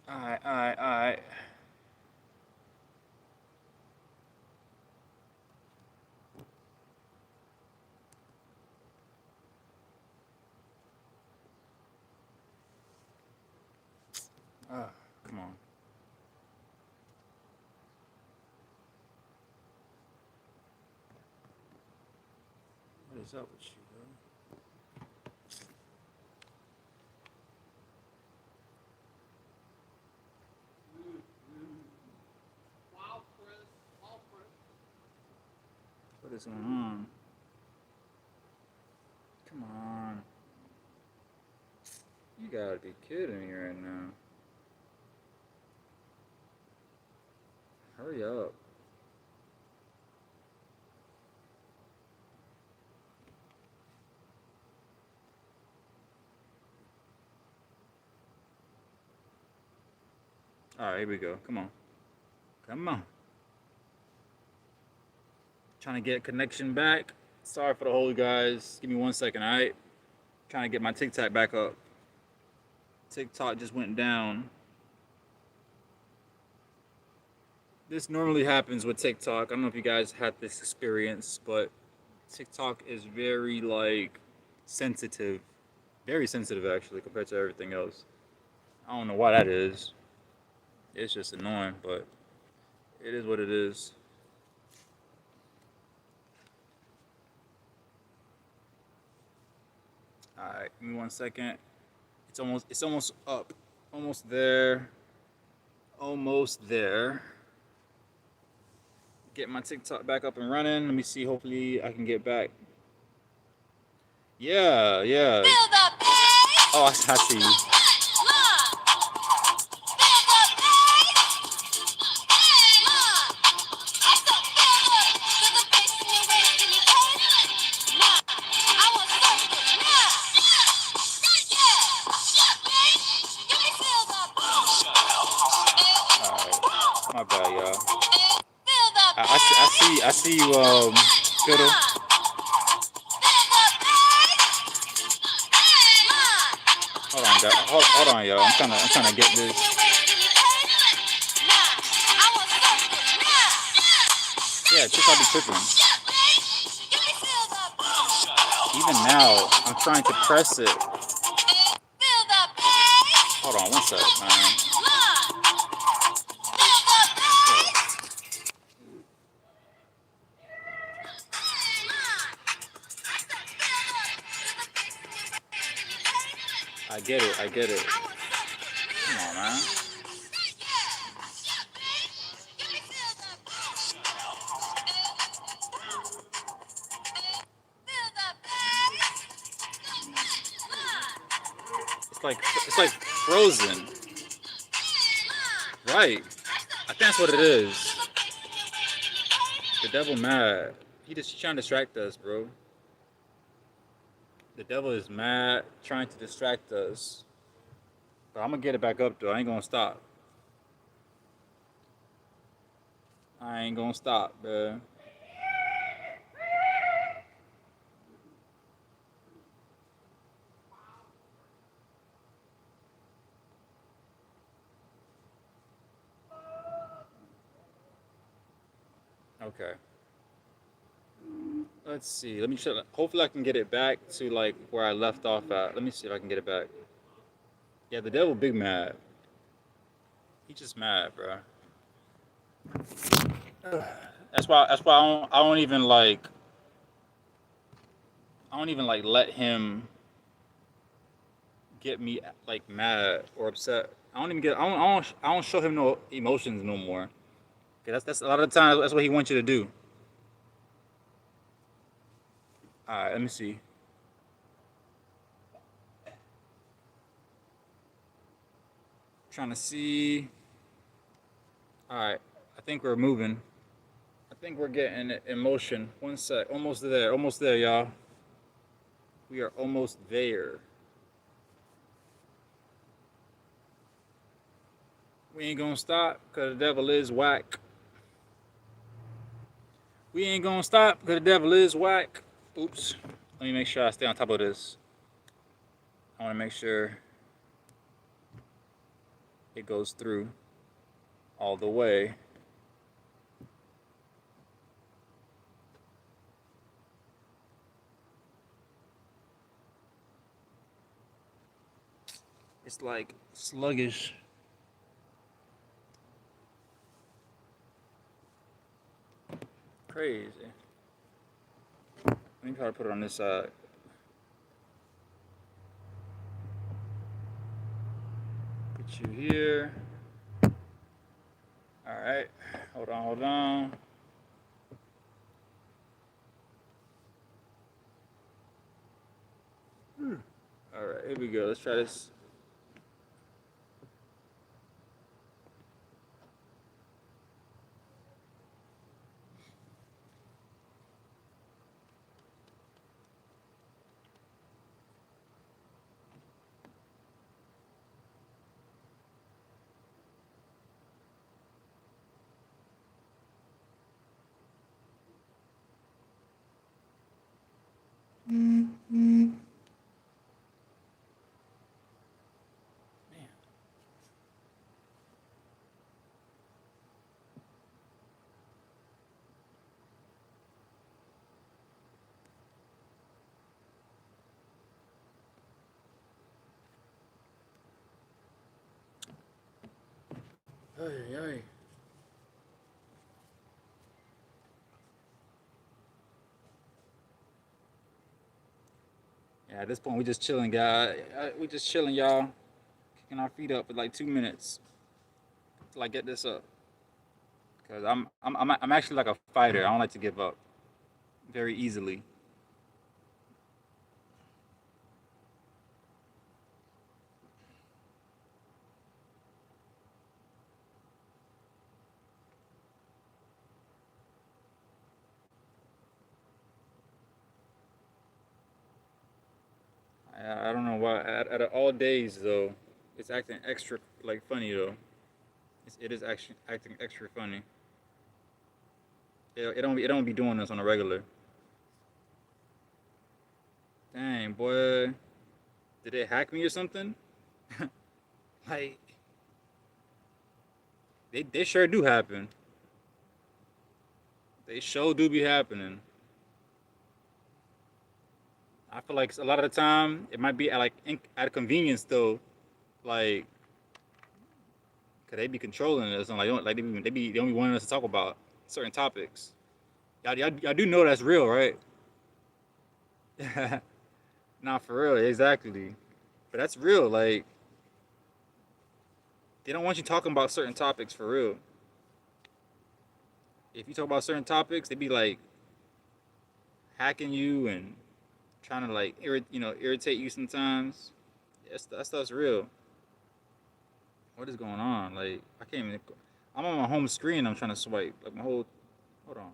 All right, all right, all right. Come on. What is up with you, bro? What is going on? Come on. You gotta be kidding me right now. Hurry up. All right, here we go. Come on. Come on. Trying to get connection back. Sorry for the hold, guys. Give me 1 second, all right? Trying to get my TikTok back up. TikTok just went down. This normally happens with TikTok. I don't know if you guys had this experience, but TikTok is very like sensitive. Very sensitive actually compared to everything else. I don't know why that is. It's just annoying, but it is what it is. Alright, give me 1 second. It's almost up. Almost there. Almost there. Get my TikTok back up and running. Let me see. Hopefully I can get back. Yeah, yeah. Oh, I see you. Alright, my bad, y'all. I see you, Fiddle. Hold on, guys. Hold on, y'all. I'm trying to get this. Yeah, TikTok be tripping. Even now, I'm trying to press it. Hold on, 1 sec, man. I get it. I get it. Come on, man. It's like frozen. Right. I think that's what it is. The devil mad. He just trying to distract us, bro. The devil is mad, trying to distract us. But I'm gonna get it back up though. I ain't gonna stop. I ain't gonna stop, bro. Okay. Let's see. Let me check. Hopefully, I can get it back to like where I left off at. Let me see if I can get it back. Yeah, the devil big mad. He just mad, bro. That's why I don't even like let him get me like mad or upset. I don't show him no emotions no more. 'Cause that's a lot of the times that's what he wants you to do. All right, let me see. Trying to see. All right, I think we're moving. I think we're getting in motion. One sec. Almost there. Almost there, y'all. We are almost there. We ain't gonna stop because the devil is whack. We ain't gonna stop because the devil is whack. Oops. Let me make sure I stay on top of this. I want to make sure it goes through all the way. It's like sluggish. Crazy. Let me try to put it on this side. Put you here. All right. Hold on, hold on. All right, here we go. Let's try this. Hey, hey. Yeah, at this point we just chilling, guys. We just chilling, y'all. Kicking our feet up for like 2 minutes till I get this up. Cause I'm actually like a fighter. I don't like to give up very easily. I don't know why. At all days though, it's acting extra like funny though. It is actually acting extra funny. It don't be doing this on a regular. Dang boy, did they hack me or something? Like they sure do happen. They sure do be happening. I feel like a lot of the time it might be at a convenience though. Like, cause they be controlling us and like they only wanting us to talk about certain topics. Y'all do know that's real, right? Not for real, exactly. But that's real. Like they don't want you talking about certain topics for real. If you talk about certain topics, they be like hacking you and trying to like irritate you sometimes. That stuff's real. What is going on? Like I can't even. I'm on my home screen. I'm trying to swipe like my whole. Hold on.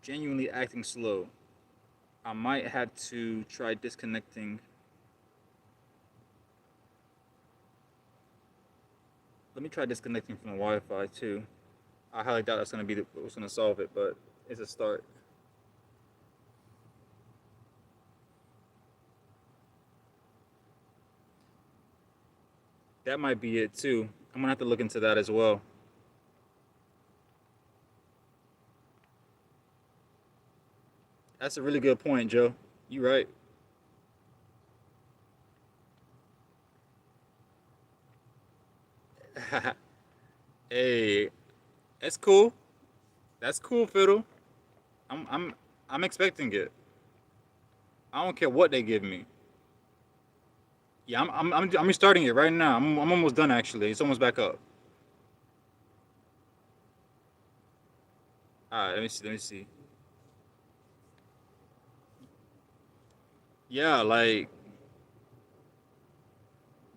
Genuinely acting slow. I might have to try disconnecting. Let me try disconnecting from the Wi-Fi too. I highly doubt that's gonna be what's gonna solve it, but it's a start. That might be it too. I'm gonna have to look into that as well. That's a really good point, Joe. You right. Hey, that's cool. That's cool, Fiddle. I'm I'm I'm expecting it. I don't care what they give me. Yeah, I'm restarting it right now. I'm almost done actually. It's almost back up. All right, let me see. Let me see. Yeah, like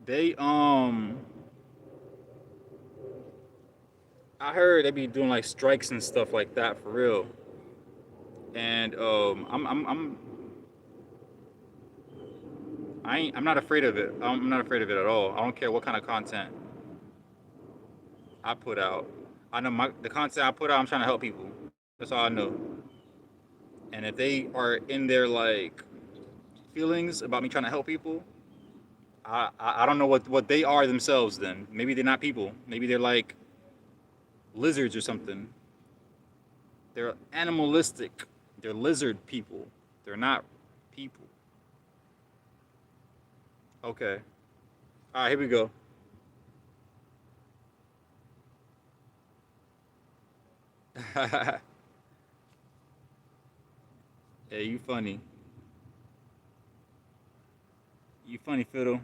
they I heard they be doing like strikes and stuff like that for real. And I'm not afraid of it. I'm not afraid of it at all. I don't care what kind of content I put out. I know the content I put out. I'm trying to help people. That's all I know. And if they are in their like feelings about me trying to help people, I don't know what they are themselves. Then maybe they're not people. Maybe they're like lizards or something. They're animalistic. They're lizard people. They're not people. Okay. All right. Here we go. Yeah, you funny. You funny, Fiddle.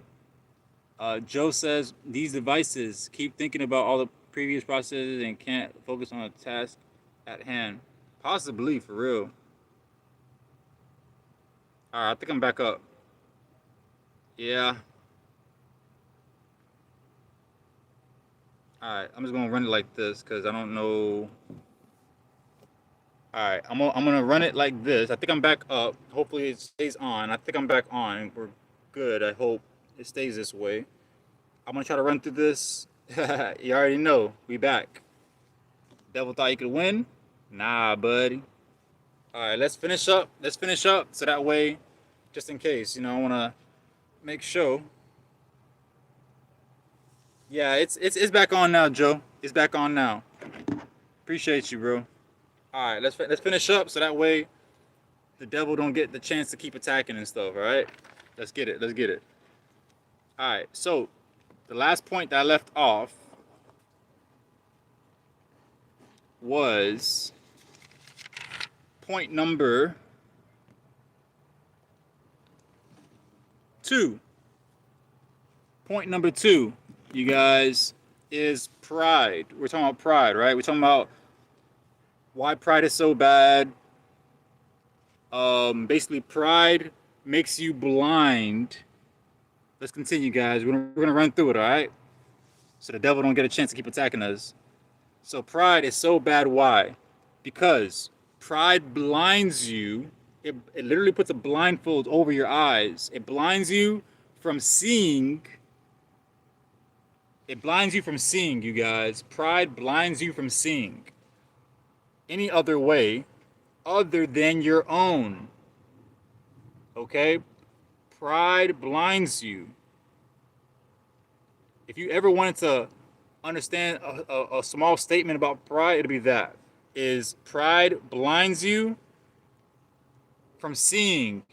Joe says these devices keep thinking about all the previous processes and can't focus on a task at hand. Possibly, for real. All right, I think I'm back up. Yeah. All right, I'm just gonna run it like this because I don't know. All right, I'm gonna run it like this. I think I'm back up. Hopefully it stays on. I think I'm back on. We're good. I hope it stays this way. I'm gonna try to run through this. You already know we back. Devil thought he could win. Nah, buddy. All right, let's finish up. Let's finish up so that way, just in case, I want to make sure. Yeah, it's back on now, Joe. It's back on now. Appreciate you, bro. All right, let's finish up so that way the devil don't get the chance to keep attacking and stuff. All right, let's get it. Let's get it. All right, so the last point that I left off was point number 2. Point number 2, you guys, is pride. We're talking about pride, right? We're talking about why pride is so bad. Basically, pride makes you blind. Let's continue, guys. We're gonna run through it, all right? So the devil don't get a chance to keep attacking us. So pride is so bad. Why? Because pride blinds you. It literally puts a blindfold over your eyes. It blinds you from seeing. It blinds you from seeing, you guys. Pride blinds you from seeing any other way other than your own. Okay? Pride blinds you. If you ever wanted to understand a small statement about pride, it'd be that. Is pride blinds you from seeing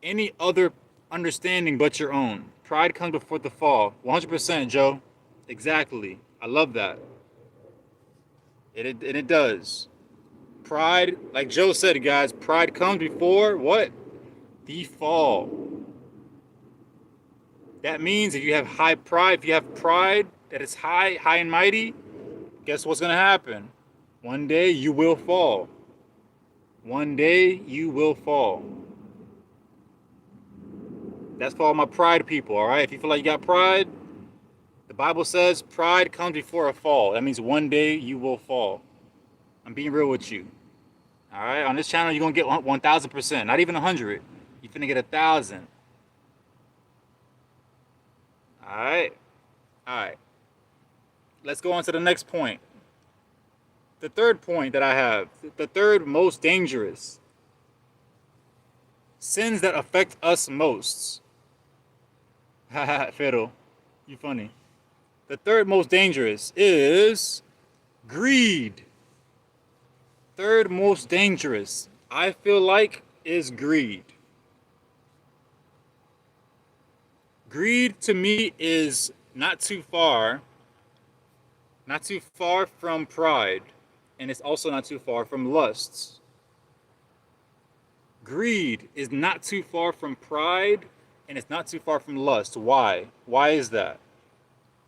any other understanding but your own. Pride comes before the fall. 100%, Joe. Exactly. I love that. It does. Pride, like Joe said, guys, pride comes before what? The fall. That means if you have high pride, if you have pride that is high and mighty, guess what's going to happen? One day you will fall. One day you will fall. That's for all my pride people, all right? If you feel like you got pride, the Bible says pride comes before a fall. That means one day you will fall. I'm being real with you. All right, on this channel, you're gonna get 1,000%, not even 100. You're finna get 1,000. All right, all right. Let's go on to the next point. The third point that I have, the third most dangerous sins that affect us most. Haha, Fiddle, you funny. The third most dangerous is greed. Third most dangerous, I feel like, is greed. Greed to me is not too far from pride, and it's also not too far from lusts. Greed is not too far from pride, and it's not too far from lust. Why? Why is that?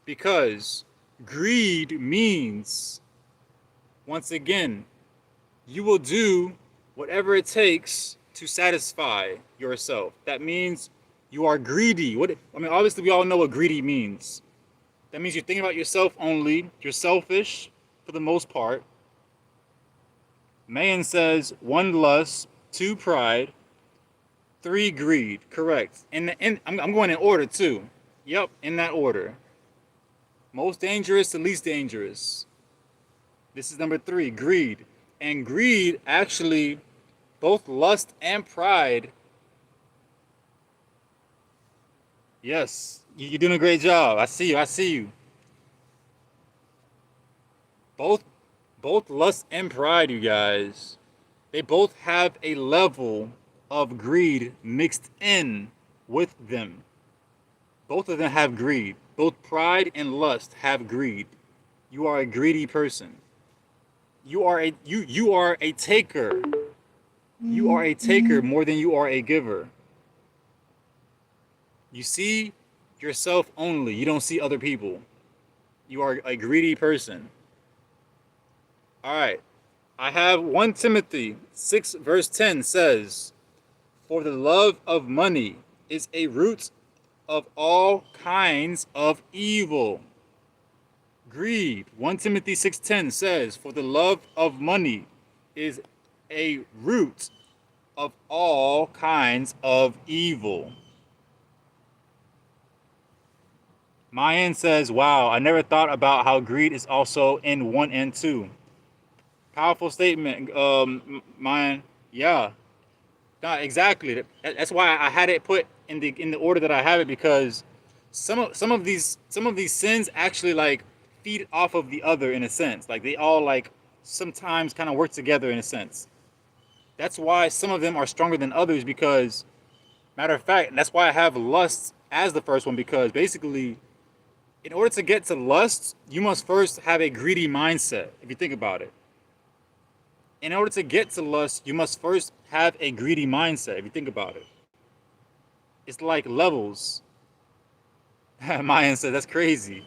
Because greed means, once again, you will do whatever it takes to satisfy yourself. That means you are greedy. Obviously, we all know what greedy means. That means you're thinking about yourself only. You're selfish for the most part. Mayan says 1 lust, 2 pride, 3 greed. Correct. And I'm going in order too. Yep, in that order. Most dangerous to least dangerous. This is number 3, greed. And greed, actually, both lust and pride. Yes, you're doing a great job. I see you. I see you. Both lust and pride, you guys, they both have a level of greed mixed in with them. Both of them have greed. Both pride and lust have greed. You are a greedy person. You are a taker. You are a taker more than you are a giver. You see yourself only. You don't see other people. You are a greedy person. All right. I have 1 Timothy 6 verse 10 says, "For the love of money is a root of all kinds of evil." Greed. 1 Timothy 6:10 says, "For the love of money is a root of all kinds of evil." Mayan says, "Wow, I never thought about how greed is also in 1 and 2." Powerful statement, Mayan. Yeah, no, exactly. That's why I had it put in the order that I have it, because some of these sins actually like feed off of the other in a sense. Like they all like sometimes kind of work together in a sense. That's why some of them are stronger than others, because matter of fact, that's why I have lust as the first one, because basically in order to get to lust, you must first have a greedy mindset, if you think about it. In order to get to lust, you must first have a greedy mindset, if you think about it. It's like levels. Mayan said, "That's crazy."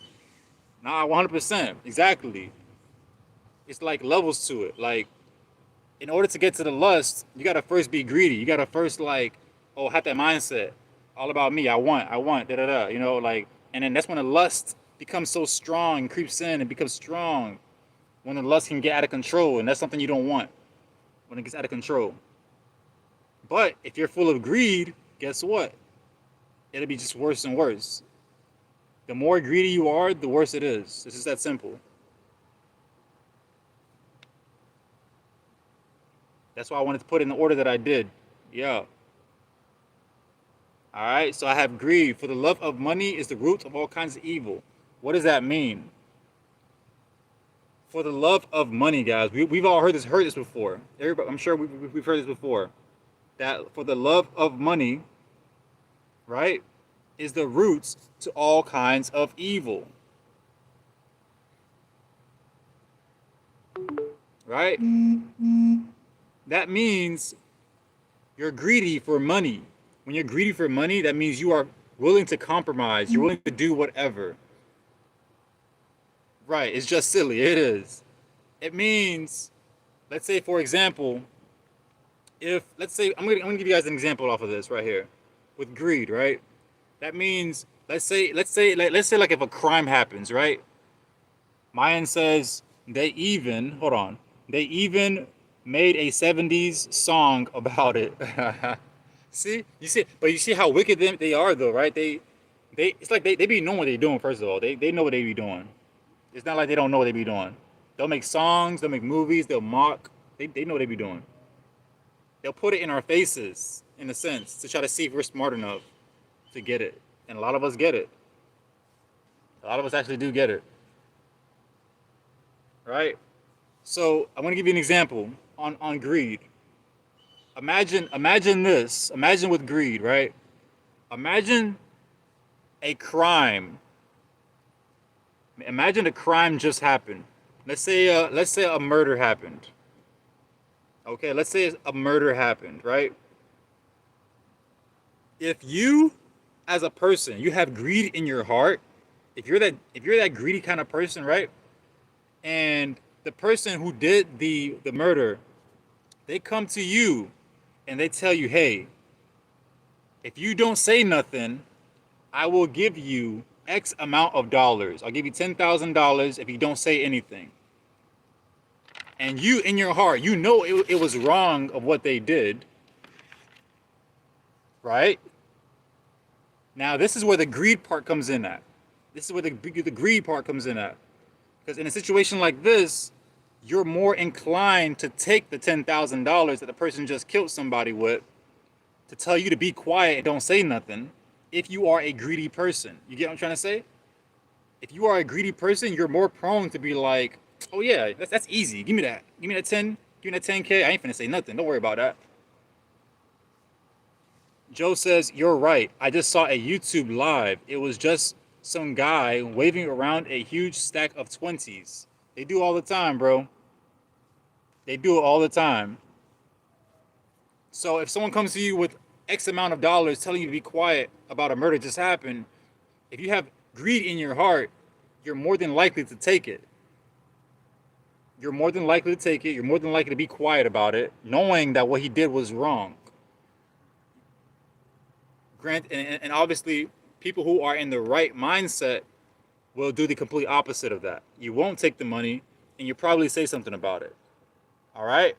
Nah, 100%. Exactly. It's like levels to it. Like, in order to get to the lust, you gotta first be greedy. You gotta first like, oh, have that mindset. All about me. I want, da da da. You know, like, and then that's when the lust becomes so strong, creeps in and becomes strong. When the lust can get out of control, and that's something you don't want when it gets out of control. But if you're full of greed, guess what? It'll be just worse and worse. The more greedy you are, the worse it is. It's just that simple. That's why I wanted to put it in the order that I did. Yeah. All right. So I have greed. For the love of money is the root of all kinds of evil. What does that mean? For the love of money, guys. We've all heard this before. Everybody, I'm sure we've heard this before. That for the love of money, right, is the roots to all kinds of evil. Right? That means you're greedy for money. When you're greedy for money, that means you are willing to compromise. You're willing to do whatever. Right? It's just silly. It is. It means, let's say, for example, if let's say I'm gonna give you guys an example off of this right here, with greed. Right? That means let's say like if a crime happens, right? Mayan says they even made a 70s song about it. But you see how wicked they are though, right? It's like they be knowing what they doing, first of all. They know what they be doing. It's not like they don't know what they be doing. They'll make songs, they'll make movies, they'll mock. They know what they be doing. They'll put it in our faces, in a sense, to try to see if we're smart enough to get it. And a lot of us get it. A lot of us actually do get it. Right? So I'm gonna give you an example on greed. Imagine this. Imagine with greed, right? Imagine a crime. Imagine a crime just happened. Let's say a murder happened. Okay, let's say a murder happened, right? If you as a person, you have greed in your heart, if you're that greedy kind of person, right? And the person who did the murder, they come to you and they tell you, "Hey, if you don't say nothing, I will give you X amount of dollars. I'll give you $10,000 if you don't say anything." And you, in your heart, you know it was wrong of what they did, right? Now, this is where the greed part comes in at. This is where the greed part comes in at. Because in a situation like this, you're more inclined to take the $10,000 that the person just killed somebody with to tell you to be quiet and don't say nothing if you are a greedy person. You get what I'm trying to say? If you are a greedy person, you're more prone to be like, "Oh yeah, that's easy. Give me that. Give me that 10. Give me that 10K. I ain't finna say nothing. Don't worry about that." Joe says, "You're right. I just saw a YouTube live. It was just some guy waving around a huge stack of 20s. They do all the time, bro. They do it all the time. So if someone comes to you with X amount of dollars telling you to be quiet about a murder just happened, if you have greed in your heart, you're more than likely to take it. You're more than likely to take it. You're more than likely to be quiet about it, knowing that what he did was wrong. And obviously, people who are in the right mindset will do the complete opposite of that. You won't take the money, and you probably say something about it. All right?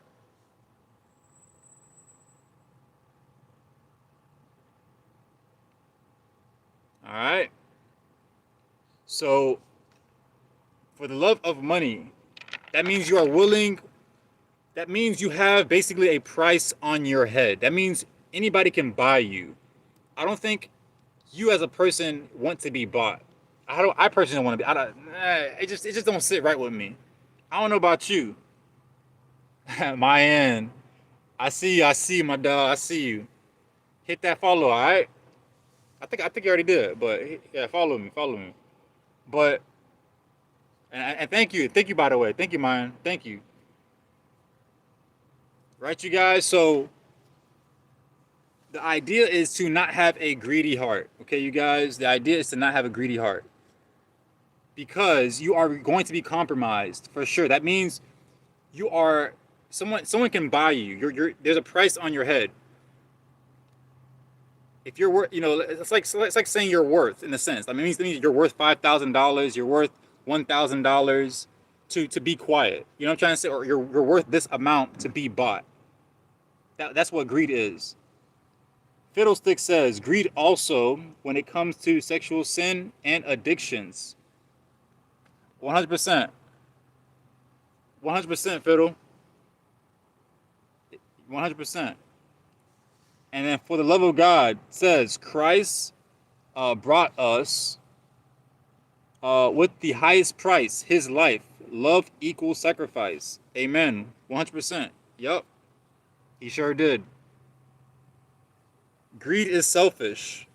All right? So, for the love of money, that means you are willing, that means you have basically a price on your head. That means anybody can buy you. I don't think you as a person want to be bought. I personally don't want to be. It just don't sit right with me. I don't know about you. Mayan, I see you, my dog. I see you. Hit that follow, all right? I think you already did, but yeah, follow me. But and thank you by the way, thank you, Mayan, thank you. Right, you guys. So the idea is to not have a greedy heart. Okay, you guys. The idea is to not have a greedy heart because you are going to be compromised for sure. That means you are someone can buy you. There's a price on your head. If you're worth, it's like saying you're worth in a sense. I mean, it means you're worth $5,000. You're worth $1,000 to be quiet. You know what I'm trying to say? Or you're worth this amount to be bought. That's what greed is. Fiddlestick says greed also when it comes to sexual sin and addictions. 100%. 100% Fiddle. 100%. And then for the love of God says Christ brought us with the highest price, his life. Love equals sacrifice. Amen. 100%. Yup. He sure did. Greed is selfish.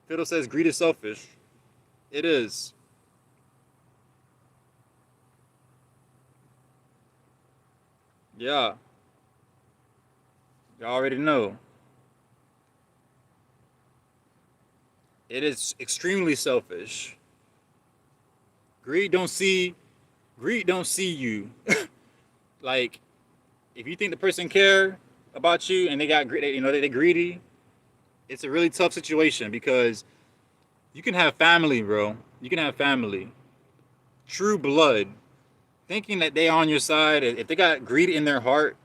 Fiddle says greed is selfish. It is. Yeah. You already know. It is extremely selfish. Greed don't see greed don't see you. Like if you think the person care about you and they got they're greedy, it's a really tough situation because you can have family, bro. You can have family, true blood, thinking that they on your side. If they got greed in their heart,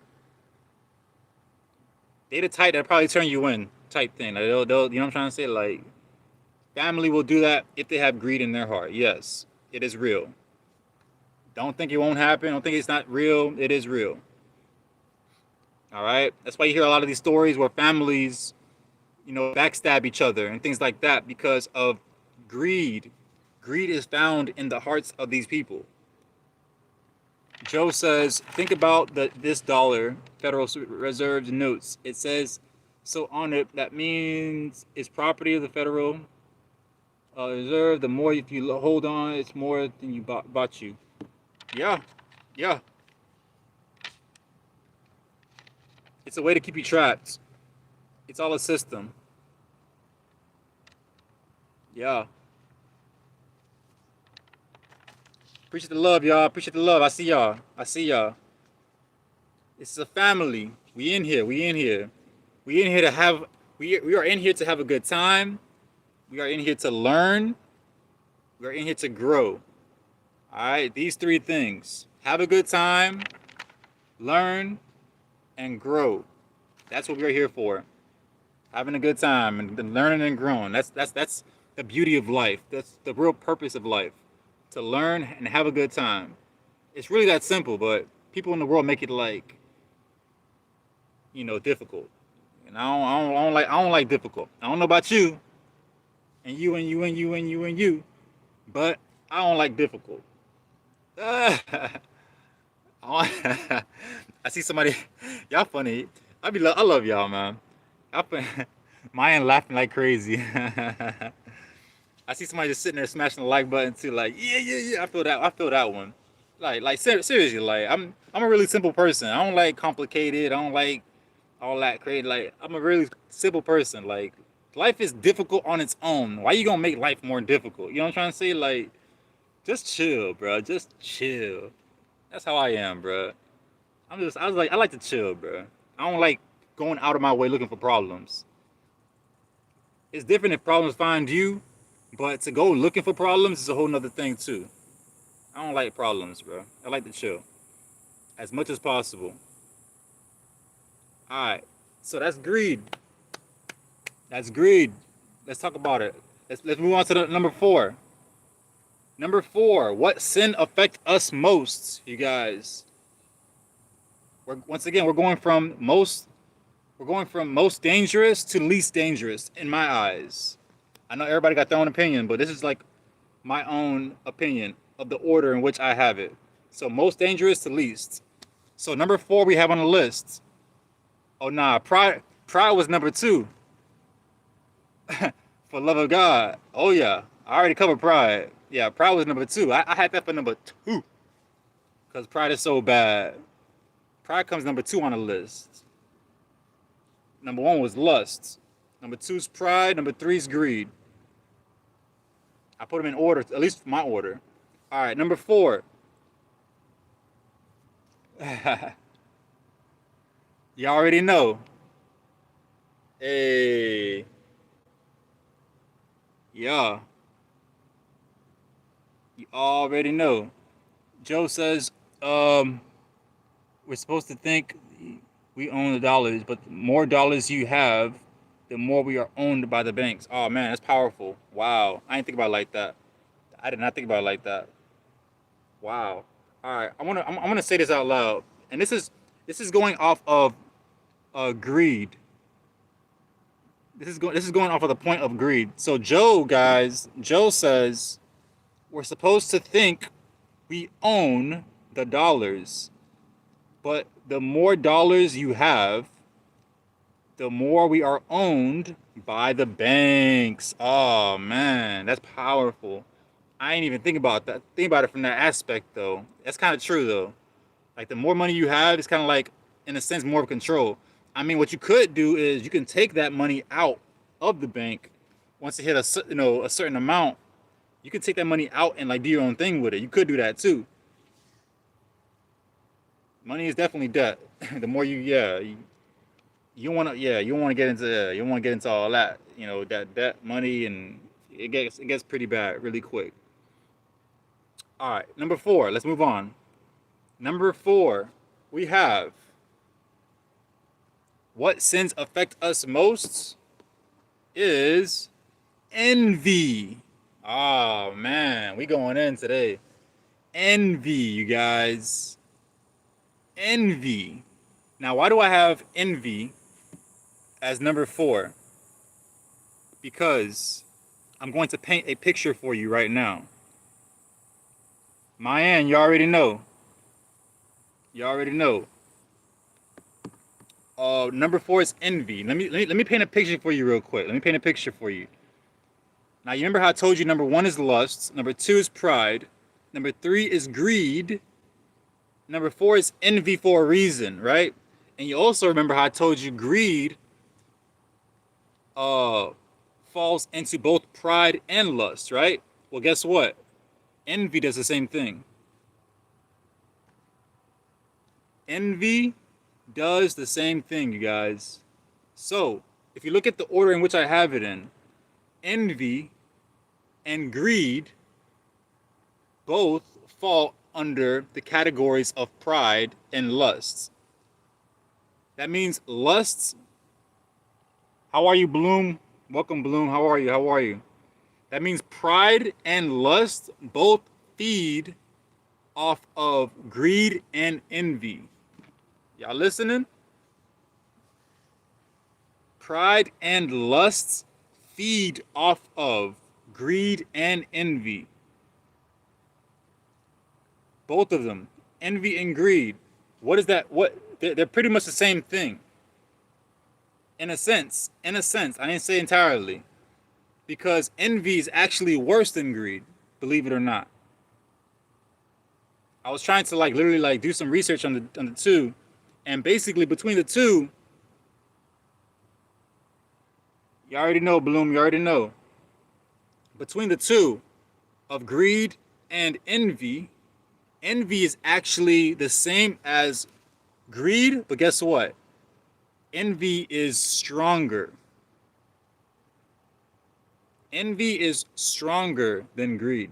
they the type that probably turn you in type thing. Like they'll, you know what I'm trying to say? Like family will do that if they have greed in their heart. Yes, it is real. Don't think it won't happen. Don't think it's not real. It is real. All right. That's why you hear a lot of these stories where families, backstab each other and things like that because of greed. Greed is found in the hearts of these people. Joe says, think about this dollar, Federal Reserve notes. It says, so on it, that means it's property of the Federal Reserve. The more if you hold on, it's more than you bought you. Yeah, yeah. It's a way to keep you trapped. It's all a system. Yeah. Appreciate the love, y'all. Appreciate the love. I see y'all. I see y'all. It's a family. We in here. We in here. We in here to have. We are in here to have a good time. We are in here to learn. We are in here to grow. All right. These three things: have a good time, learn, and grow. That's what we're here for. Having a good time and learning and growing. That's the beauty of life. That's the real purpose of life. To learn and have a good time. It's really that simple, but people in the world make it like, difficult. And I don't like difficult. I don't know about you, and you and you and you and you and you, but I don't like difficult. I see somebody, y'all funny. I love y'all, man. Mine laughing like crazy. I see somebody just sitting there smashing the like button too, like yeah, yeah, yeah. I feel that. I feel that one. Seriously, like I'm a really simple person. I don't like complicated. I don't like all that crazy. Like I'm a really simple person. Like life is difficult on its own. Why you gonna make life more difficult? You know what I'm trying to say? Like just chill, bro. Just chill. That's how I am, bro. I like to chill, bro. I don't like going out of my way looking for problems. It's different if problems find you, but to go looking for problems is a whole nother thing too. I don't like problems, bro. I like to chill as much as possible. All right. So that's greed. That's greed. Let's talk about it. Let's move on to the number 4. Number 4. What sin affect us most, you guys? Once again, we're going from most dangerous to least dangerous in my eyes. I know everybody got their own opinion, but this is like my own opinion of the order in which I have it. So most dangerous to least. So number 4 we have on the list. Oh nah, pride was number 2. For love of God. Oh yeah, I already covered pride. Yeah, pride was number 2. I had that for number 2 because pride is so bad. Pride comes number 2 on the list. Number 1 was lust. Number 2 is pride. Number 3 is greed. I put them in order, at least my order. All right, number 4. You already know. Hey. Yeah. You already know. Joe says, we're supposed to think we own the dollars, but the more dollars you have, the more we are owned by the banks. Oh man, that's powerful. Wow. I didn't think about it like that. I did not think about it like that. Wow. All right. I'm gonna say this out loud. And this is going off of greed. This is going off of the point of greed. So Joe says we're supposed to think we own the dollars, but the more dollars you have, the more we are owned by the banks. Oh man, that's powerful. I ain't even think about that. Think about it from that aspect though. That's kind of true though. Like the more money you have, it's kind of like, in a sense, more of control. I mean, what you could do is you can take that money out of the bank once it hit a certain amount. You can take that money out and like do your own thing with it. You could do that too. Money is definitely debt. The more you want to you want to get into all that, that debt, money, and it gets pretty bad really quick. All right, number 4. Let's move on. Number 4, we have what sins affect us most is envy. Oh man, we going in today. Envy, you guys. Envy. Now, why do I have envy as number 4? Because I'm going to paint a picture for you right now. Mayan, you already know. You already know. Number 4 is envy. Let me paint a picture for you real quick. Let me paint a picture for you. Now, you remember how I told you number 1 is lust, number 2 is pride, number 3 is greed, number 4 is envy for a reason, right? And you also remember how I told you greed falls into both pride and lust, right? Well, guess what? Envy does the same thing. Envy does the same thing, you guys. So, if you look at the order in which I have it in, envy and greed both fall under the categories of pride and lust. That means lusts. How are you, Bloom? Welcome, Bloom. How are you? How are you? That means pride and lust both feed off of greed and envy. Y'all listening? Pride and lust feed off of greed and envy. Both of them. Envy and greed. What is that? They're pretty much the same thing. In a sense. I didn't say entirely. Because envy is actually worse than greed, believe it or not. I was trying to literally do some research on the two, and basically between the two, you already know, Bloom, you already know. Between the two of greed and envy is actually the same as greed, but guess what? Envy is stronger. Envy is stronger than greed.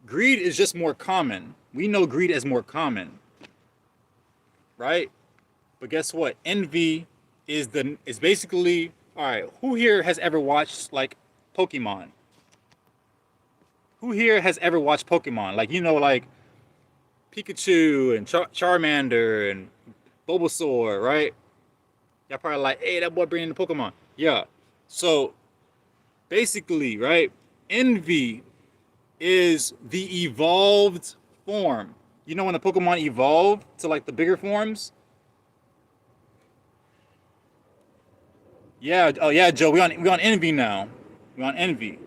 Greed is just more common. We know greed as more common, right? But guess what? Envy is basically, all right. Who here has ever watched Pokemon? Who here has ever watched Pokemon? Pikachu and Charmander and Bulbasaur, right? Y'all probably like, hey, that boy bringing the Pokemon. Yeah. So basically, right? Envy is the evolved form. You know when the Pokemon evolve to the bigger forms? Yeah. Oh yeah, Joe. We on envy now. We on envy.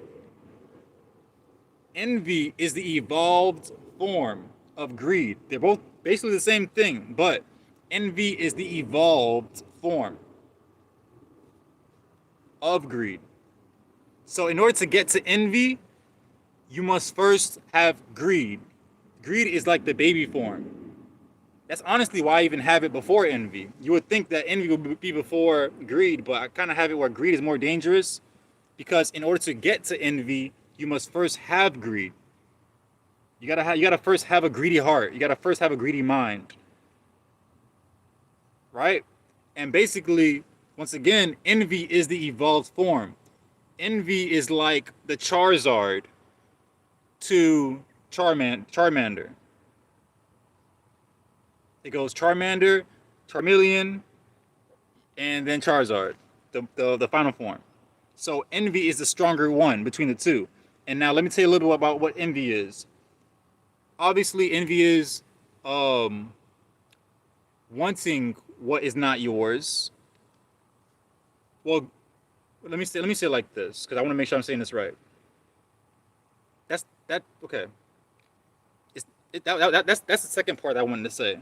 Envy is the evolved form of greed. They're both basically the same thing, but envy is the evolved form of greed. So in order to get to envy, you must first have greed. Greed is like the baby form. That's honestly why I even have it before envy. You would think that envy would be before greed, but I kind of have it where greed is more dangerous, because in order to get to envy, you must first have greed. You gotta first have a greedy heart. You gotta first have a greedy mind, right? And basically, once again, envy is the evolved form. Envy is like the Charizard to Charmander. It goes Charmander, Charmeleon, and then Charizard, the final form. So envy is the stronger one between the two. And now let me tell you a little bit about what envy is. Obviously, envy is wanting what is not yours. Well, let me say it like this, because I want to make sure I'm saying this right. Okay. That's the second part I wanted to say.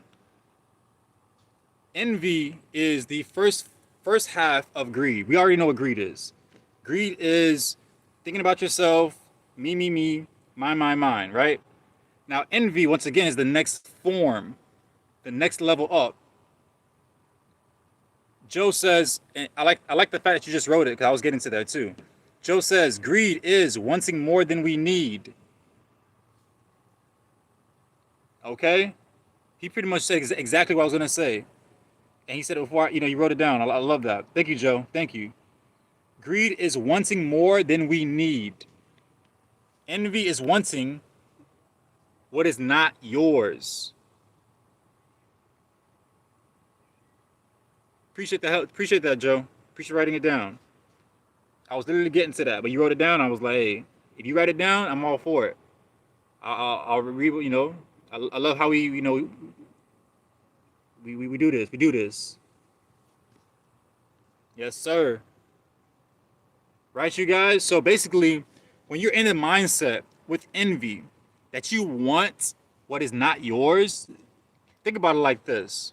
Envy is the first half of greed. We already know what greed is. Greed is thinking about yourself, me, mine, right? Now, envy, once again, is the next form, the next level up. Joe says, and I like the fact that you just wrote it, because I was getting to that too. Joe says, greed is wanting more than we need. Okay? He pretty much said exactly what I was gonna say, and he said it before. You wrote it down. I love that. Thank you, Joe. Thank you. Greed is wanting more than we need. Envy is wanting what is not yours. Appreciate that. Appreciate that, Joe. Appreciate writing it down. I was literally getting to that, but you wrote it down. I was like, hey, if you write it down, I'm all for it. I'll read. I love how we do this. We do this. Yes, sir. Right, you guys? So basically, when you're in the mindset with envy that you want what is not yours, think about it like this.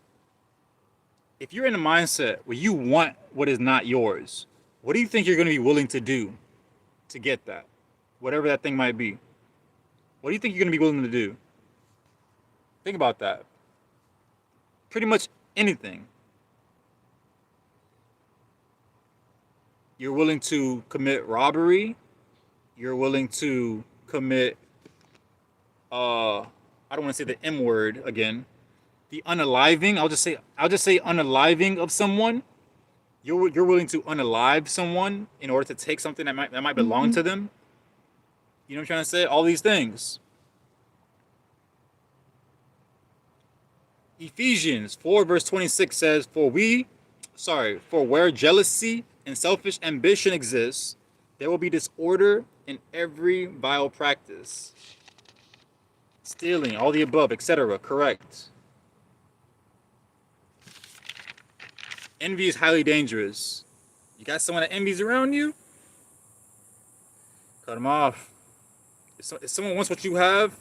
If you're in the mindset where you want what is not yours, what do you think you're going to be willing to do to get that? Whatever that thing might be. What do you think you're going to be willing to do? Think about that. Pretty much anything. You're willing to commit robbery. You're willing to commit, I don't want to say the M word again. The unaliving. I'll just say unaliving of someone. You're willing to unalive someone in order to take something that might belong to them. You know what I'm trying to say? All these things. Ephesians 4 verse 26 says, For where jealousy and selfish ambition exists, there will be disorder in every vile practice. Stealing, all the above, etc. Correct. Envy is highly dangerous. You got someone that envies around you? Cut them off. If someone wants what you have,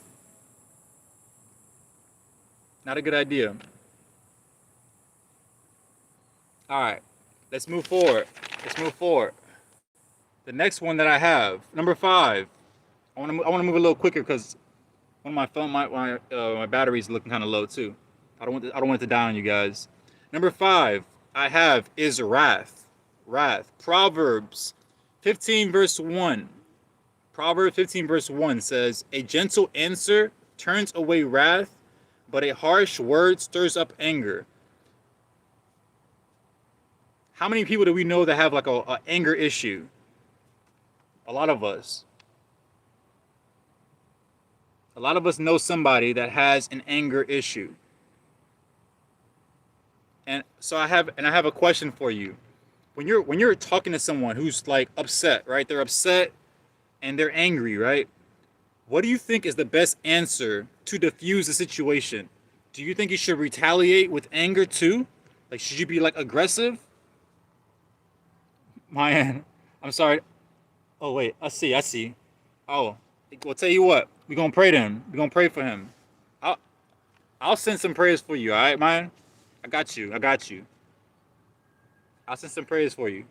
not a good idea. All right, let's move forward. The next one that I have, number 5. I want to move a little quicker because one of my phone, my battery's looking kind of low too. I don't want it to die on you guys. Number 5 I have is wrath. Proverbs 15 verse 1. Proverbs 15 verse 1 says, A gentle answer turns away wrath, but a harsh word stirs up anger. How many people do we know that have like a anger issue? A lot of us. A lot of us know somebody that has an anger issue. And so I have a question for you. When you're talking to someone who's like upset, right? They're upset and they're angry, right? What do you think is the best answer to diffuse the situation? Do you think you should retaliate with anger too? Like, should you be like aggressive? Man, I'm sorry. Oh wait, I see. Oh, well, tell you what, we're gonna pray to him. We're gonna pray for him. I'll send some prayers for you. All right, man. I got you. I'll send some prayers for you.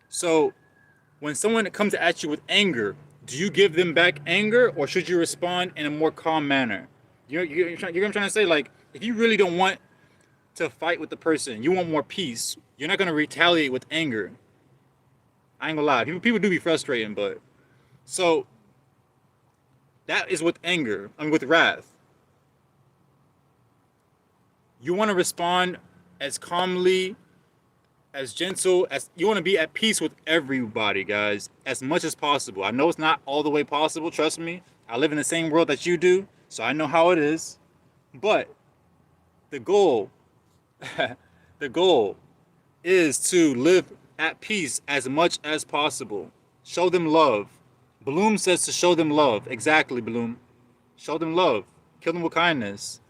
So, when someone comes at you with anger, do you give them back anger, or should you respond in a more calm manner? You're what I'm trying to say? Like, if you really don't want to fight with the person, you want more peace, you're not going to retaliate with anger. I ain't gonna lie. People do be frustrating, but... So, that is with anger. With wrath. You want to respond as calmly, as gentle, as you want to be at peace with everybody, guys, as much as possible. I know it's not all the way possible, trust me. I live in the same world that you do, so I know how it is. But the goal, the goal is to live at peace as much as possible. Show them love. Bloom says to show them love. Exactly, Bloom. Show them love. Kill them with kindness.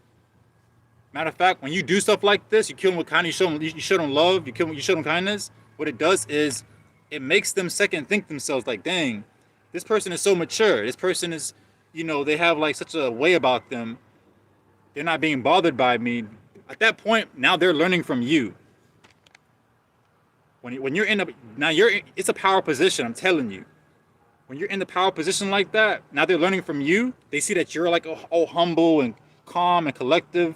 Matter of fact, when you do stuff like this, you kill them with kindness, you show them love, you show them kindness, what it does is it makes them second think themselves like, dang, this person is so mature. This person is, they have like such a way about them. They're not being bothered by me. At that point, now they're learning from you. When you're it's a power position, I'm telling you. When you're in the power position like that, now they're learning from you. They see that you're like all humble and calm and collective.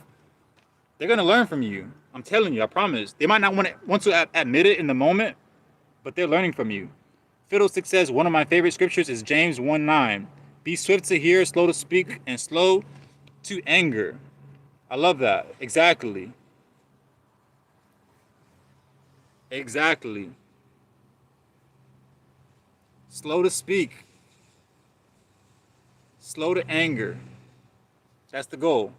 They're going to learn from you. I'm telling you, I promise. They might not want to admit it in the moment, but they're learning from you. Fiddlestick says, one of my favorite scriptures is James 1:9. Be swift to hear, slow to speak, and slow to anger. I love that. Exactly. Exactly. Slow to speak, slow to anger. That's the goal.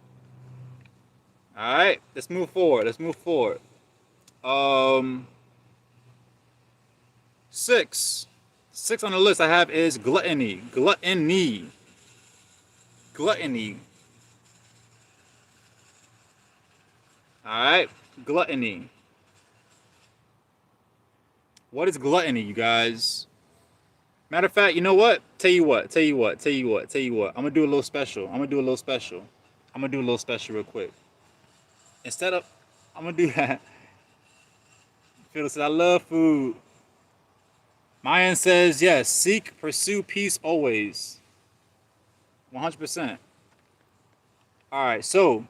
All right, let's move forward. Let's move forward. Um, six. Six on the list I have is gluttony. Gluttony. Gluttony. All right, gluttony. What is gluttony, you guys? Matter of fact, you know what? Tell you what. I'm gonna do a little special. I'm gonna do a little special real quick. Instead of, I'm gonna do that. Phil says, I love food. Mayan says, yes, seek, pursue peace always. 100%. All right, so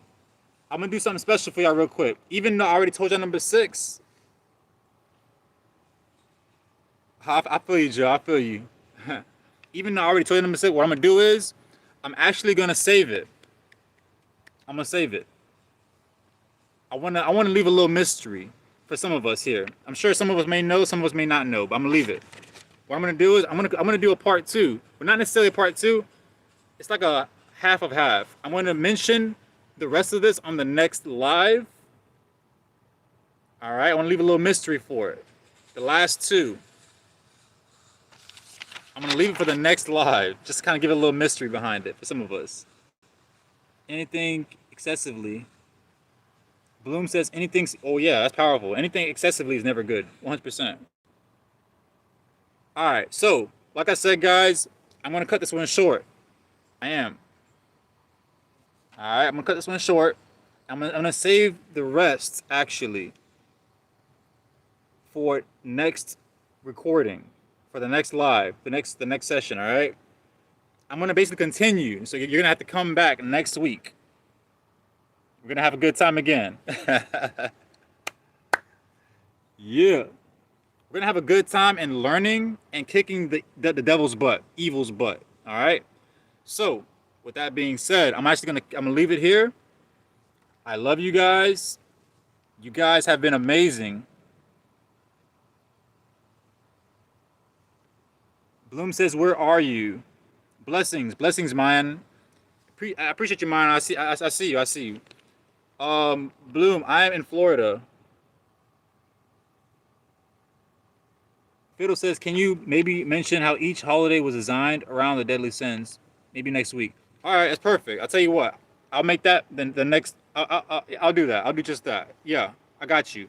I'm going to do something special for y'all real quick. Even though I already told y'all number 6. I feel you, Joe. I feel you. Even though I already told you number 6, what I'm going to do is I'm actually going to save it. I'm going to save it. I want to leave a little mystery for some of us here. I'm sure some of us may know, some of us may not know, but I'm going to leave it. What I'm going to do is I'm going to do a part 2, but not necessarily a part 2. It's like a half of half. I'm going to mention the rest of this on the next live. All right, I want to leave a little mystery for it. The last 2. I'm going to leave it for the next live. Just to kind of give it a little mystery behind it for some of us. Anything excessively. Bloom says anything. Oh, yeah, that's powerful. Anything excessively is never good. 100%. All right, so like I said, guys, I'm going to cut this one short. I am. All right, I'm going to cut this one short. I'm gonna save the rest, actually, for next recording, for the next live, the next session, all right? I'm going to basically continue, so you're going to have to come back next week. We're going to have a good time again. Yeah. We're going to have a good time in learning and kicking the devil's butt, evil's butt, all right? So, with that being said, I'm going to leave it here. I love you guys. You guys have been amazing. Bloom says, where are you? Blessings, man. I appreciate you, man. I see you. Bloom, I am in Florida. Fiddle says, can you maybe mention how each holiday was designed around the deadly sins? Maybe next week. All right, that's perfect. I'll tell you what. I'll make that the next. I'll do that. I'll do just that. Yeah, I got you.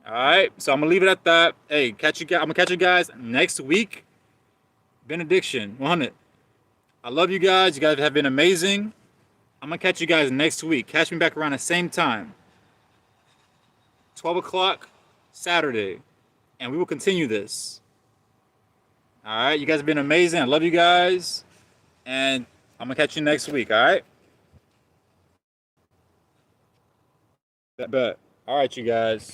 All right, so I'm gonna leave it at that. Hey, I'm gonna catch you guys next week. Benediction 100. I love you guys. You guys have been amazing. I'm gonna catch you guys next week. Catch me back around the same time. 12 o'clock Saturday. And we will continue this. All right, you guys have been amazing. I love you guys. And I'm going to catch you next week, all right? Bet. All right, you guys.